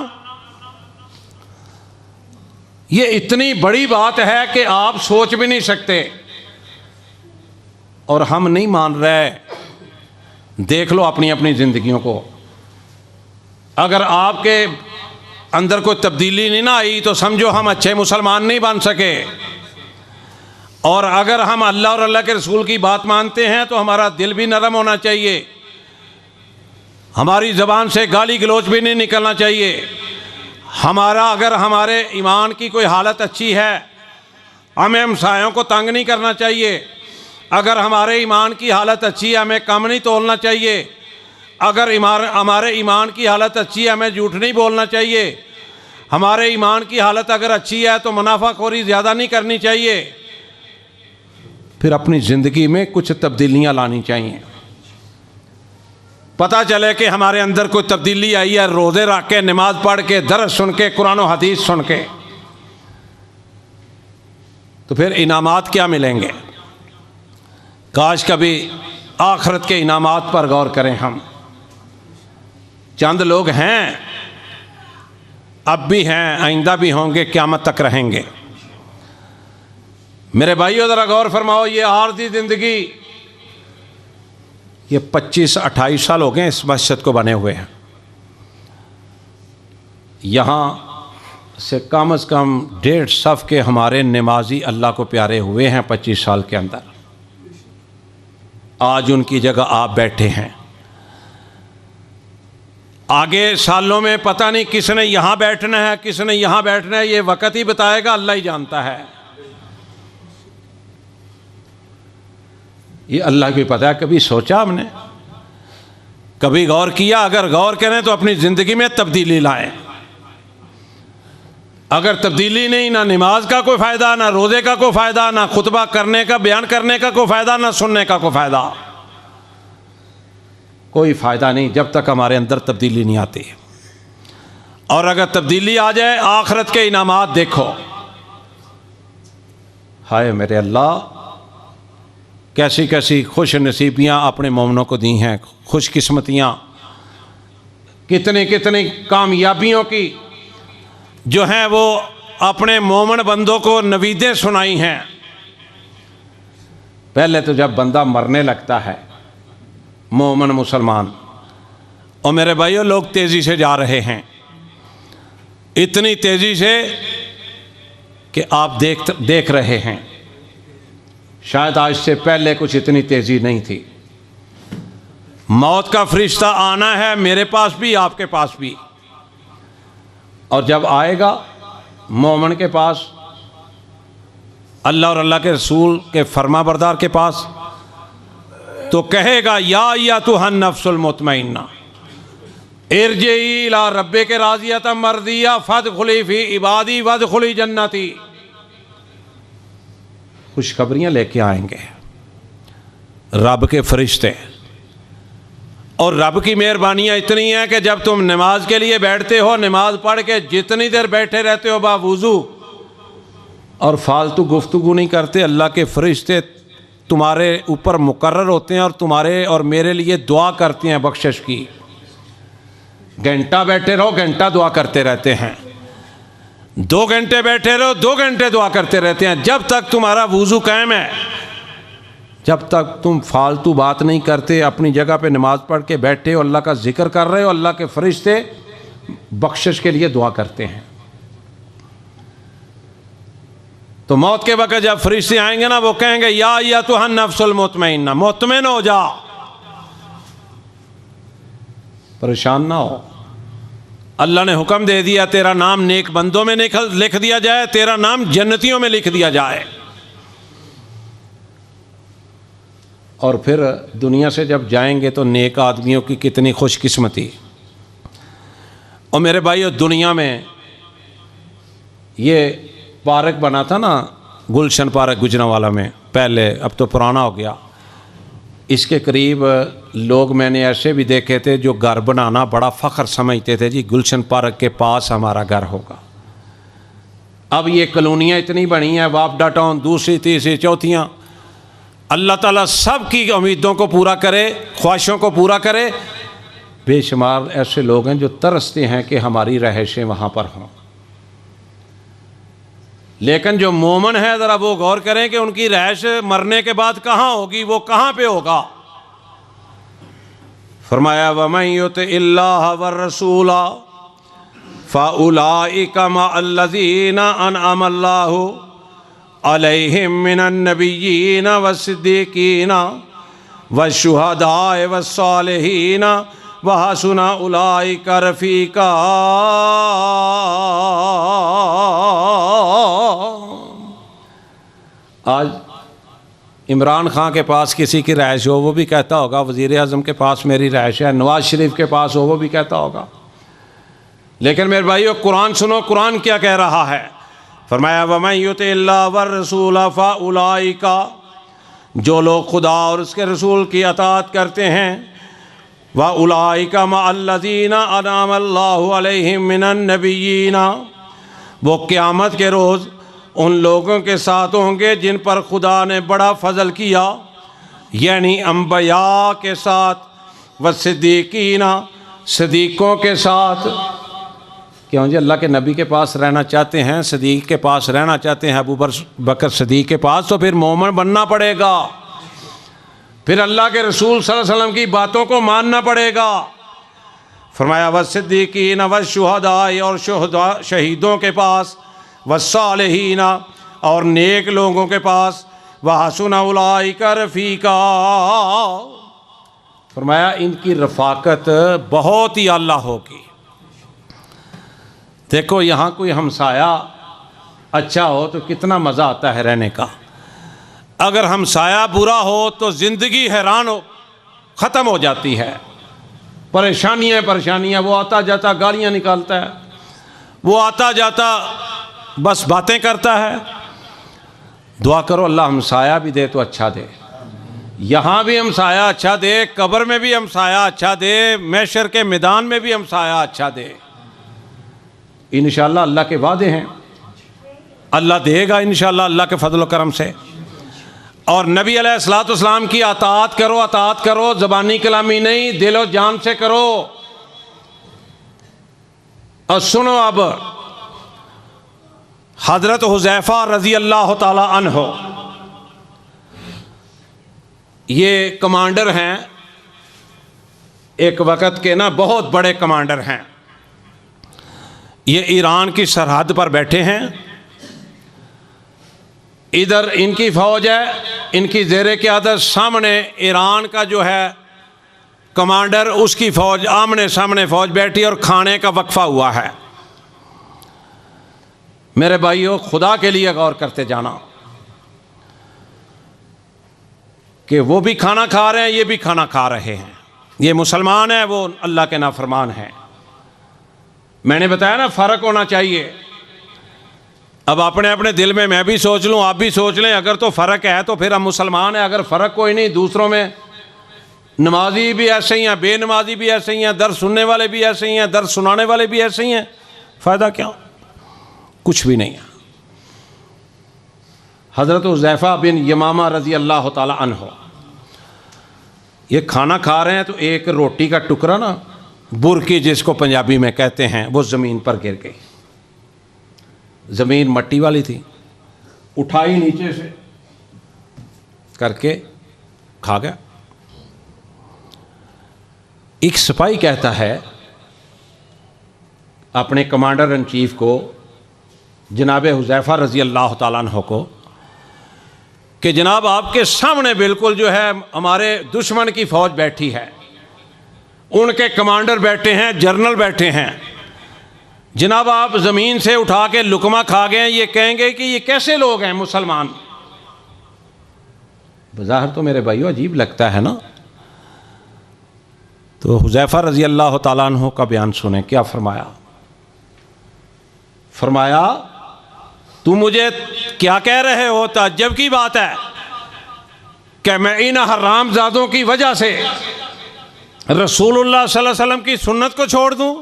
ये इतनी बड़ी बात है कि आप सोच भी नहीं सकते, और हम नहीं मान रहे। देख लो अपनी अपनी ज़िंदगियों को, अगर आपके अंदर कोई तब्दीली नहीं ना आई तो समझो हम अच्छे मुसलमान नहीं बन सके। और अगर हम अल्लाह और अल्लाह के रसूल की बात मानते हैं तो हमारा दिल भी नरम होना चाहिए, हमारी ज़बान से गाली गलोच भी नहीं निकलना चाहिए। अगर हमारे ईमान की कोई हालत अच्छी है, हमें हमसायों को तंग नहीं करना चाहिए। अगर हमारे ईमान की हालत अच्छी है, हमें कम नहीं तोलना चाहिए। अगर हमारे ईमान की हालत अच्छी है, हमें झूठ नहीं बोलना चाहिए। हमारे ईमान की हालत अगर अच्छी है तो मुनाफाखोरी ज़्यादा नहीं करनी चाहिए। फिर अपनी ज़िंदगी में कुछ तब्दीलियाँ लानी चाहिए। पता चले कि हमारे अंदर कोई तब्दीली आई है, रोज़े रख के, नमाज पढ़ के, दर्स सुन के, कुरान और हदीस सुन के। तो फिर इनामात क्या मिलेंगे? काश कभी आखिरत के इनामात पर गौर करें हम। चंद लोग हैं, अब भी हैं, आइंदा भी होंगे, क़यामत तक रहेंगे। मेरे भाइयों ज़रा गौर फरमाओ, ये आर्जी ज़िंदगी, ये 25-28 साल हो गए इस मस्जिद को बने हुए हैं। यहाँ से कम 1.5 सफ़ के हमारे नमाजी अल्लाह को प्यारे हुए हैं 25 साल के अंदर। आज उनकी जगह आप बैठे हैं। आगे सालों में पता नहीं किसने यहाँ बैठना है, किसने यहाँ बैठना है, ये वक़्त ही बताएगा, अल्लाह ही जानता है। ये अल्लाह को ही पता है। कभी सोचा हमने, कभी गौर किया? अगर गौर करें तो अपनी ज़िंदगी में तब्दीली लाएं। अगर तब्दीली नहीं, ना नमाज का कोई फ़ायदा, ना रोज़े का कोई फ़ायदा, ना खुतबा करने का, बयान करने का कोई फ़ायदा, ना सुनने का कोई फ़ायदा। कोई फ़ायदा नहीं जब तक हमारे अंदर तब्दीली नहीं आती। और अगर तब्दीली आ जाए, आखिरत के इनामात देखो। हाय मेरे अल्लाह, कैसी कैसी खुश नसीबियाँ अपने मोमिनों को दी हैं, खुशकिस्मतियाँ, कितनी कितनी कामयाबियों की जो हैं वो अपने मोमिन बंदों को नवीदें सुनाई हैं। पहले तो जब बंदा मरने लगता है, मोमिन मुसलमान, और मेरे भाइयों लोग तेज़ी से जा रहे हैं, इतनी तेज़ी से कि आप देख रहे हैं, शायद आज से पहले कुछ इतनी तेज़ी नहीं थी। मौत का फरिश्ता आना है, मेरे पास भी, आपके पास भी। और जब आएगा मोमिन के पास, अल्लाह और अल्लाह के रसूल के फरमा बरदार के पास, तो कहेगा या अय्युहन नफ्सुल मुतमइन्ना इरजिई इला रब्बिके राज़ियतम मर्दिया फदखुली फी इबादी वदखुली जन्नती। खुशखबरियाँ लेके आएंगे रब के फरिश्ते। और रब की मेहरबानियाँ इतनी हैं कि जब तुम नमाज के लिए बैठते हो, नमाज पढ़ के जितनी देर बैठे रहते हो बावुज़ू, और फालतू गुफ्तगू नहीं करते, अल्लाह के फरिश्ते तुम्हारे ऊपर मुकर्रर होते हैं और तुम्हारे और मेरे लिए दुआ करते हैं बख्शिश की। घंटा बैठे रहो, घंटा दुआ करते रहते हैं। 2 घंटे बैठे रहो, 2 घंटे दुआ करते रहते हैं। जब तक तुम्हारा वुज़ू कायम है, जब तक तुम फालतू बात नहीं करते, अपनी जगह पे नमाज पढ़ के बैठे हो, अल्लाह का जिक्र कर रहे हो, अल्लाह के फरिश्ते बख्शिश के लिए दुआ करते हैं। तो मौत के वक़्त जब फरिश्ते आएंगे ना, वो कहेंगे या अय्युहन नफ्सुल मुतमइन्ना, मुतमिन हो जा, परेशान ना हो। अल्लाह ने हुक्म दे दिया, तेरा नाम नेक बंदों में लिख दिया जाए, तेरा नाम जन्नतियों में लिख दिया जाए। और फिर दुनिया से जब जाएंगे तो नेक आदमियों की कितनी खुशकिस्मती। और मेरे भाइयों, दुनिया में ये पार्क बना था ना, गुलशन पार्क गुजरांवाला में, पहले, अब तो पुराना हो गया। इसके करीब लोग मैंने ऐसे भी देखे थे जो घर बनाना बड़ा फ़ख्र समझते थे, जी गुलशन पार्क के पास हमारा घर होगा। अब ये कॉलोनियाँ इतनी बनी हैं, वापडा टाउन, दूसरी तीसरी चौथियाँ। अल्लाह ताला सब की उम्मीदों को पूरा करे, ख्वाहिशों को पूरा करे। बेशुमार ऐसे लोग हैं जो तरसते हैं कि हमारी रहायशें वहाँ पर हों। लेकिन जो मोमिन है, ज़रा वो गौर करें कि उनकी रहायश मरने के बाद कहाँ होगी, वो कहाँ पे होगा। फरमाया वमन युतिइल्लाह वर्रसूला फ़उलाइका मअल्लज़ीना अनअमल्लाहु अलैहिम मिनन नबिय्यीन वस्सिद्दीक़ीन वश्शुहदाए वस्सालिहीन वहसुना उलाइका रफ़ीक़ा। आज इमरान खान के पास किसी की रहायश हो, वो भी कहता होगा वज़ीर आज़म के पास मेरी रहायश है, नवाज़ शरीफ के पास हो, वो भी कहता होगा। लेकिन मेरे भाइयों, कुरान सुनो, कुरान क्या कह रहा है। फरमाया वमन युतिइल्लाह वर्रसूल फ़उलाइका, जो लोग खुदा और उसके रसूल की अताअत करते हैं, व उलाइका मअल्लज़ीना अनअमल्लाहु अलैहिम मिनन नबिय्यीन, वो क़यामत के रोज़ उन लोगों के साथ होंगे जिन पर खुदा ने बड़ा फजल किया, यानी अंबिया के साथ, व सिद्दीकीना, सिद्दीकों के साथ। क्यों जी, अल्लाह के नबी के पास रहना चाहते हैं, सिद्दीक के पास रहना चाहते हैं, अबू बकर सिद्दीक के पास, तो फिर मोमिन बनना पड़ेगा, फिर अल्लाह के रसूल सल्लल्लाहु अलैहि वसल्लम की बातों को मानना पड़ेगा। फरमाया व सिद्दीकीन व शुहदा, और शहीदों के पास, व सालिहीना, और नेक लोगों के पास, व हसन उलाइका रफ़ीका। फरमाया इनकी रफ़ाकत बहुत ही आला होगी। देखो यहाँ कोई हमसाया अच्छा हो तो कितना मज़ा आता है रहने का, अगर हमसाया बुरा हो तो ज़िंदगी हैरान हो ख़त्म हो जाती है। परेशानियाँ परेशानियाँ, वो आता जाता गालियाँ निकालता है, वो आता जाता बस बातें करता है। दुआ करो अल्लाह हमसाया भी दे तो अच्छा दे, यहाँ भी हमसाया अच्छा दे, कब्र में भी हमसाया अच्छा दे, महशर के मैदान में भी हमसाया अच्छा दे। इंशाअल्लाह अल्लाह के वादे हैं, अल्लाह देगा इंशाअल्लाह अल्लाह के फजल करम से। और नबी अलैहिस्सलातु वस्सलाम की अताअत करो, ज़बानी कलामी नहीं, दिलो जान से करो। और सुनो अब, हज़रत हुज़ैफ़ा रज़ी अल्लाह ताला अन्हो, ये कमांडर हैं, एक वक़्त के ना बहुत बड़े कमांडर हैं। ये ईरान की सरहद पर बैठे हैं, इधर इनकी फ़ौज है, इनकी ज़ेरे क़यादत सामने ईरान का जो है कमांडर, उसकी फ़ौज, आमने सामने फ़ौज बैठी और खाने का वक्फ़ा हुआ है। मेरे भाइयों, खुदा के लिए गौर करते जाना कि वो भी खाना खा रहे हैं, ये भी खाना खा रहे हैं। ये मुसलमान है, वो अल्लाह के नाफरमान है। मैंने बताया ना फ़र्क होना चाहिए। अब अपने अपने दिल में मैं भी सोच लूँ, आप भी सोच लें, अगर तो फ़र्क है तो फिर हम मुसलमान हैं, अगर फ़र्क कोई नहीं, दूसरों में नमाजी भी ऐसे ही हैं, बेनमाजी भी ऐसे ही हैं, दर्द सुनने वाले भी ऐसे ही हैं, दर्द सुनाने वाले भी ऐसे ही हैं, फ़ायदा क्या? कुछ भी नहीं है। हज़रत हुज़ैफ़ा बिन यमामा रज़ी अल्लाह ताला अन्हो ये खाना खा रहे हैं, तो एक रोटी का टुकड़ा ना, बुरकी जिसको पंजाबी में कहते हैं, वो ज़मीन पर गिर गई। ज़मीन मट्टी वाली थी, उठाई नीचे से करके खा गया। एक सिपाही कहता है अपने कमांडर इन चीफ को, जनाब हुज़ैफ़ा रज़ी अल्लाह ताला अन्हो को, कि जनाब आपके सामने बिल्कुल जो है हमारे दुश्मन की फ़ौज बैठी है, उनके कमांडर बैठे हैं, जनरल बैठे हैं, जनाब आप ज़मीन से उठा के लुकमा खा गए, ये कहेंगे कि ये कैसे लोग हैं मुसलमान? बज़ाहिर तो मेरे भाइयों अजीब लगता है ना। तो हुज़ैफ़ा रज़ी अल्लाह ताला अन्हु का बयान सुने, क्या फरमाया? फरमाया तू मुझे क्या कह रहे हो? ताज्जुब की बात है कि मैं इन हरामजादों की वजह से रसूलुल्लाह सल्लल्लाहु अलैहि वसल्लम की सुन्नत को छोड़ दूं?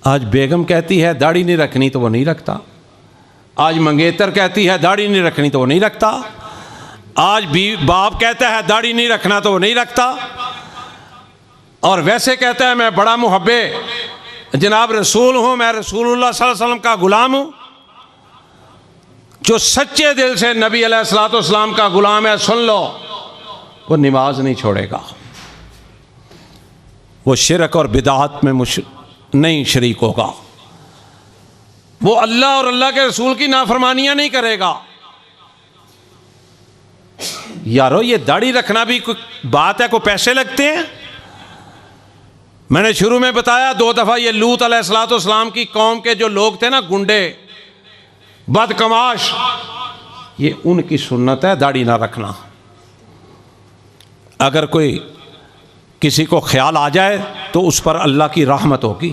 आज बेगम कहती है दाढ़ी नहीं रखनी तो वो नहीं रखता, आज मंगेतर कहती है दाढ़ी नहीं रखनी तो वो नहीं रखता, आज भी बाप कहता है दाढ़ी नहीं रखना तो वो नहीं रखता, और वैसे कहता है मैं बड़ा मुहब्बे जनाब रसूल हूँ, मैं रसूलुल्लाह सल्लल्लाहु अलैहि वसल्लम का गुलाम हूँ। जो सच्चे दिल से नबी अलैहिस्सलातु वस्सलाम का गुलाम है, सुन लो, वो नमाज नहीं छोड़ेगा, वो शिरक और बिदात में नहीं शरीक होगा, वो अल्लाह और अल्लाह के रसूल की नाफरमानियां नहीं करेगा। यारो ये दाढ़ी रखना भी कोई बात है? कोई पैसे लगते हैं? मैंने शुरू में बताया 2 दफ़ा ये लूत अलैहिस्सलातु वस्सलाम की कौम के जो लोग थे ना, गुंडे बदकमाश, ये उनकी सुन्नत है दाढ़ी ना रखना। अगर कोई किसी को ख्याल आ जाए तो उस पर अल्लाह की रहमत होगी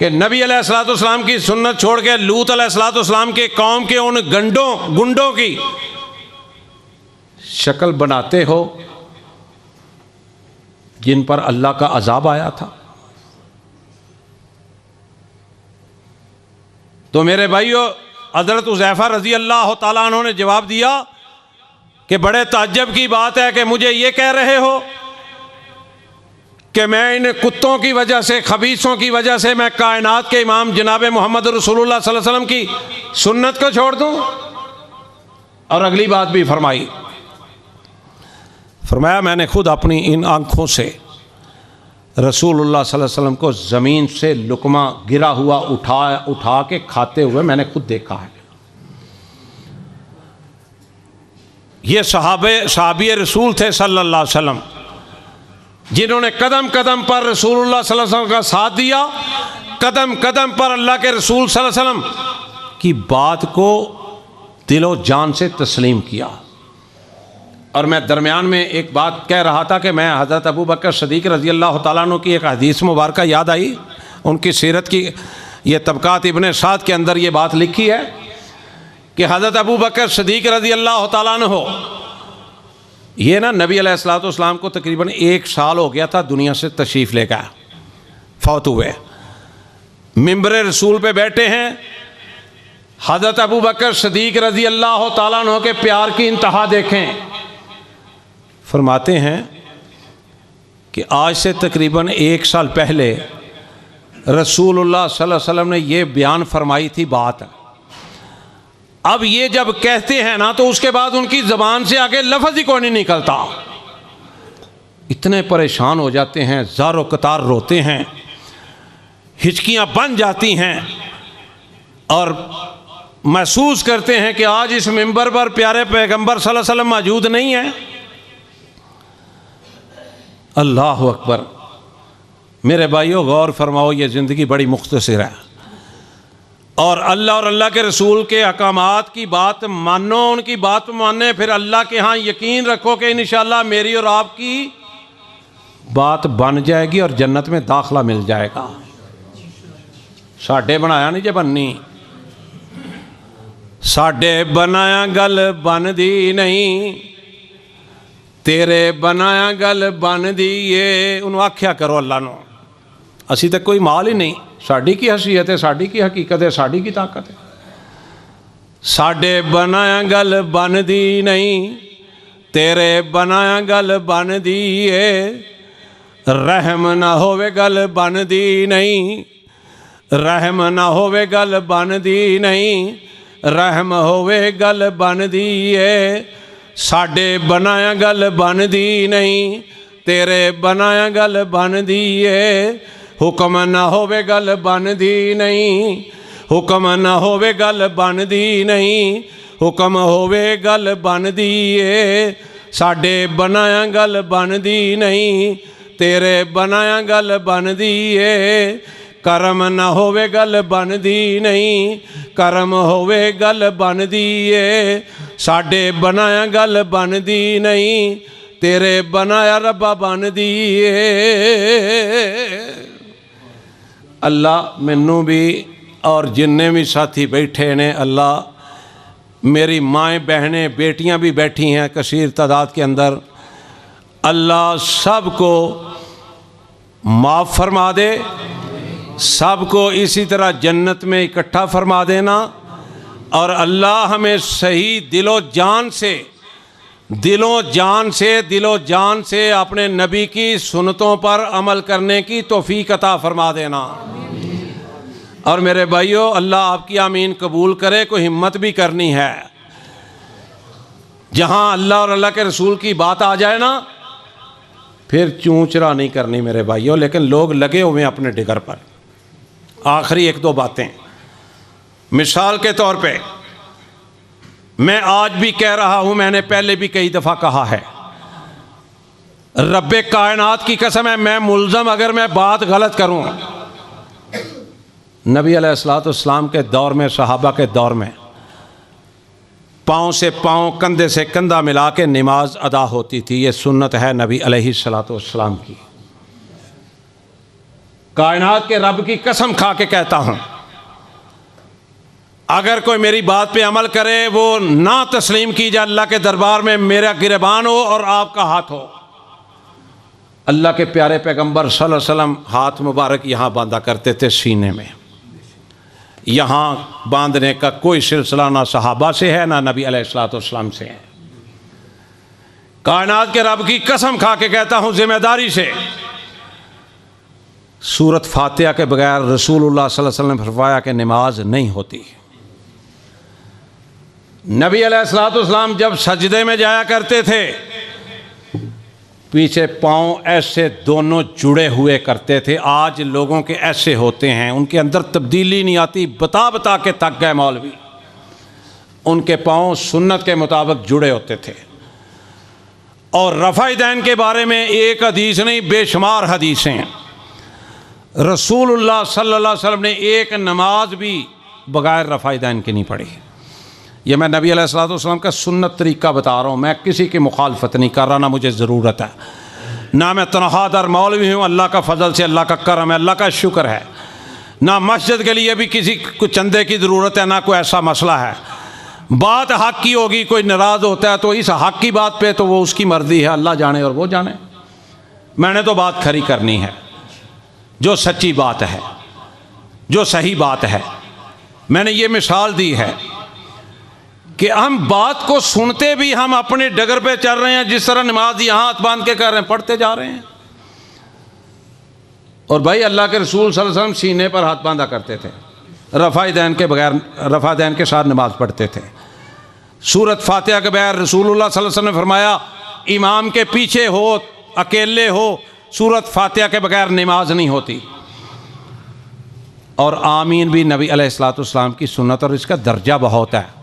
कि नबी अलैहिस्सलातु वस्सलाम की सुन्नत छोड़ के लूत अलैहिस्सलातु वस्सलाम के कौम के उन गुंडों की शक्ल बनाते हो जिन पर अल्लाह का अजाब आया था। तो मेरे भाइयों, हज़रत हुज़ैफ़ा रज़ी अल्लाह ताला अन्हु ने जवाब दिया कि बड़े ताज्जुब की बात है कि मुझे ये कह रहे हो कि मैं इन कुत्तों की वजह से, खबीसों की वजह से मैं कायनात के इमाम जनाब मोहम्मद रसूलुल्लाह सल्लल्लाहु अलैहि वसल्लम की सुन्नत को छोड़ दूँ। और अगली बात भी फरमाया मैंने खुद अपनी इन आँखों से रसूलुल्लाह सल्लल्लाहु अलैहि वसल्लम को ज़मीन से लुकमा गिरा हुआ उठा के खाते हुए मैंने खुद देखा है। ये सहाबी रसूल थे सल्लल्लाहु अलैहि वसल्लम, जिन्होंने कदम कदम पर रसूलुल्लाह सल्लल्लाहु अलैहि वसल्लम का साथ दिया, कदम कदम पर अल्लाह के रसूल सल्लल्लाहु अलैहि वसल्लम की बात को दिलो जान से तस्लीम किया। और मैं दरमियान में एक बात कह रहा था कि मैं हज़रत अबू बकर सदीक़ रज़ी अल्लाह ताला अन्हु की एक हदीस मुबारक याद आई। उनकी सीरत की ये तबक़ात इब्ने साद के अंदर ये बात लिखी है कि हज़रत अबू बकर सदीक़ रज़ी अल्लाह ताला अन्हु ये ना नबी अलैहिस्सलातु वस्सलाम को तकरीबन 1 साल हो गया था दुनिया से तशरीफ़ ले गया, फौत हुए। मिंबर रसूल पे बैठे हैं, हज़रत अबू बकर सदीक़ रज़ी अल्लाह ताला अन्हु के प्यार की इंतहा देखें। फरमाते हैं कि आज से तकरीबन 1 साल पहले रसूलुल्लाह सल्लल्लाहु अलैहि वसल्लम ने ये बयान फरमाई थी बात। अब ये जब कहते हैं ना तो उसके बाद उनकी ज़बान से आगे लफ्ज़ ही कोई नहीं निकलता। इतने परेशान हो जाते हैं, ज़ारो कतार रोते हैं, हिचकियाँ बन जाती हैं और महसूस करते हैं कि आज इस मिंबर पर प्यारे पैगंबर सल्लल्लाहु अलैहि वसल्लम मौजूद नहीं है। अल्लाह अकबर। मेरे भाइयों गौर फरमाओ, ये ज़िंदगी बड़ी मुख्तसर है और अल्लाह के रसूल के अहकामात की बात मानो, उनकी बात माने, फिर अल्लाह के यहाँ यकीन रखो कि इंशाअल्लाह मेरी और आपकी बात बन जाएगी और जन्नत में दाखला मिल जाएगा। साढ़े बनाया नहीं जे बननी, साढ़े बनाया गल बनदी नहीं, तेरे बनाया गल बनदी है। उन्होंने आख्या करो अल्लाह नो, असी तो कोई माल ही नहीं, साड़ी की हसीयत है, साड़ी की हकीकत है, साड़ी की ताकत है। साढ़े बनाया गल बनदी नहीं, तेरे बनाया गल बनदी है। रहम ना होवे गल बनदी नहीं, रहम ना होवे गल बनदी नहीं, रहम होवे गल बनदी है। साढ़े बनाया गल बनदी नहीं, तेरे बनाया गल बनदी है। हुक्म ना होवे गल बनदी नहीं, हुक्म ना होवे गल बनदी नहीं, हुक्म होवे गल बनदी है। साढ़े बनाया गल बनदी नहीं, तेरे बनाया गल बनदी है। करम ना होवे गल बनदी नहीं, करम होवे गल बनदी है। साढ़े बनाया गल बनदी नहीं, तेरे बनाया रब्बा बनदी है। अल्लाह मैनू भी और जिन्ने भी साथी बैठे ने, अल्लाह मेरी माएँ बहनें बेटियाँ भी बैठी हैं कसीर तादाद के अंदर, अल्लाह सबको माफ़ फरमा दे, सबको इसी तरह जन्नत में इकट्ठा फरमा देना। और अल्लाह हमें सही दिलो जान से अपने नबी की सुन्नतों पर अमल करने की तौफीक अता फरमा देना। और मेरे भाइयों, अल्लाह आपकी आमीन कबूल करे। कोई हिम्मत भी करनी है, जहाँ अल्लाह और अल्लाह के रसूल की बात आ जाए ना, फिर चूंचरा नहीं करनी मेरे भाइयों। लेकिन लोग लगे हुए हैं अपने डिगर पर। आखिरी 1-2 बातें, मिसाल के तौर पे मैं आज भी कह रहा हूँ, मैंने पहले भी कई दफ़ा कहा है, रब्बे कायनात की कसम है, मैं मुल्ज़म अगर मैं बात गलत करूँ। नबी अलैहिस्सलाम के दौर में, सहाबा के दौर में पाँव से पाँव, कंधे से कंधा मिला के नमाज अदा होती थी। ये सुन्नत है नबी अलैहिस्सलाम की। कायनात के रब की कसम खा के कहता हूँ, अगर कोई मेरी बात पे अमल करे, वो ना तस्लीम की जाए अल्लाह के दरबार में, मेरा गिरबान हो और आपका हाथ हो। अल्लाह के प्यारे पैगंबर सल्लल्लाहु अलैहि वसल्लम हाथ मुबारक यहाँ बांधा करते थे सीने में। यहाँ बांधने का कोई सिलसिला ना सहाबा से है ना नबी अलैहिस्सलाम से है। कायनात के रब की कसम खा के कहता हूँ जिम्मेदारी से, सूरत फातिहा के बगैर रसूलुल्लाह सल्लल्लाहु अलैहि वसल्लम ने फरमाया कि नमाज नहीं होती। नबी अलैहिस्सलाम जब सजदे में जाया करते थे, पीछे पाँव ऐसे दोनों जुड़े हुए करते थे। आज लोगों के ऐसे होते हैं, उनके अंदर तब्दीली नहीं आती, बता बता के थक गए मौलवी। उनके पाँव सुन्नत के मुताबिक जुड़े होते थे। और रफ़ा दैन के बारे में एक हदीस नहीं, बेशुमार हदीसें हैं। रसूलुल्लाह सल्लल्लाहु अलैहि वसल्लम ने एक नमाज भी बगैर रफ़ा दैन के नहीं पढ़ी। ये मैं नबी अलैहिस्सलाम का सुन्नत तरीका बता रहा हूँ, मैं किसी की मुखालफत नहीं कर रहा, ना मुझे ज़रूरत है, ना मैं तनख्वाहदार मौलवी हूँ। अल्लाह का फजल से, अल्लाह का करम है, अल्लाह का शुक्र है। ना मस्जिद के लिए भी किसी को चंदे की ज़रूरत है, ना कोई ऐसा मसला है। बात हक़ की होगी, कोई नाराज़ होता है तो इस हक़ की बात पे तो वो उसकी मर्ज़ी है, अल्लाह जाने और वो जाने। मैंने तो बात खरी करनी है, जो सच्ची बात है, जो सही बात है। मैंने ये मिसाल दी है कि हम बात को सुनते भी हम अपने डगर पे चल रहे हैं। जिस तरह नमाज यहाँ हाथ बांध के कर रहे हैं, पढ़ते जा रहे हैं। और भाई अल्लाह के रसूल सल्लल्लाहु अलैहि वसल्लम सीने पर हाथ बांधा करते थे, रफ़ा दैन के बगैर, रफ़ा दैन के साथ नमाज पढ़ते थे। सूरत फातिहा के बगैर रसूलुल्लाह सल्लल्लाहु अलैहि वसल्लम ने फरमाया, इमाम के पीछे हो, अकेले हो, सूरत फातिहा के बगैर नमाज नहीं होती। और आमीन भी नबी अलैहिस्सलाम की सुन्नत, और इसका दर्जा बहुत है।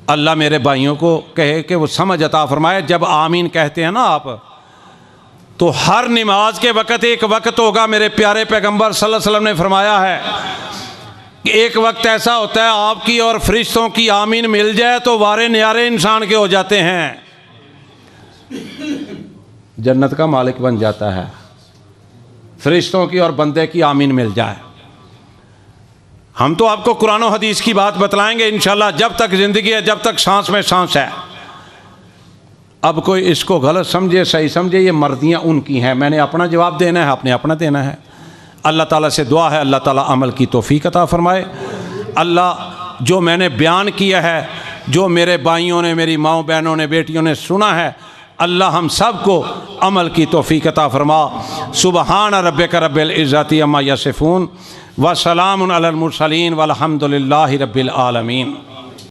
अल्लाह मेरे भाइयों को कहे कि वो समझ अता फरमाए। जब आमीन कहते हैं ना आप, तो हर नमाज के वक़्त एक वक्त होगा, मेरे प्यारे पैगंबर सल्लल्लाहु अलैहि वसल्लम ने फरमाया है कि एक वक्त ऐसा होता है आपकी और फरिश्तों की आमीन मिल जाए तो वारे न्यारे इंसान के हो जाते हैं, जन्नत का मालिक बन जाता है। फरिश्तों की और बंदे की आमीन मिल जाए। हम तो आपको कुरान और हदीस की बात बतलाएंगे इंशाल्लाह, जब तक ज़िंदगी है, जब तक सांस में सांस है। अब कोई इसको गलत समझे, सही समझे, ये मर्जियाँ उनकी हैं। मैंने अपना जवाब देना है, आपने अपना देना है। अल्लाह ताला से दुआ है, अल्लाह ताला अमल की तौफीक अता फरमाए। अल्लाह जो मैंने बयान किया है, जो मेरे भाइयों ने, मेरी माओ बहनों ने, बेटियों ने सुना है, अल्लाह हम सब को अमल की तौफीक अता फरमा। सुबहान रब्बिक रब्बिल इज़्ज़ति अम्मा यसिफून व सलामुन अलल मुरसलीन वल्हम्दुलिल्लाहि रब्बिल आलमीन।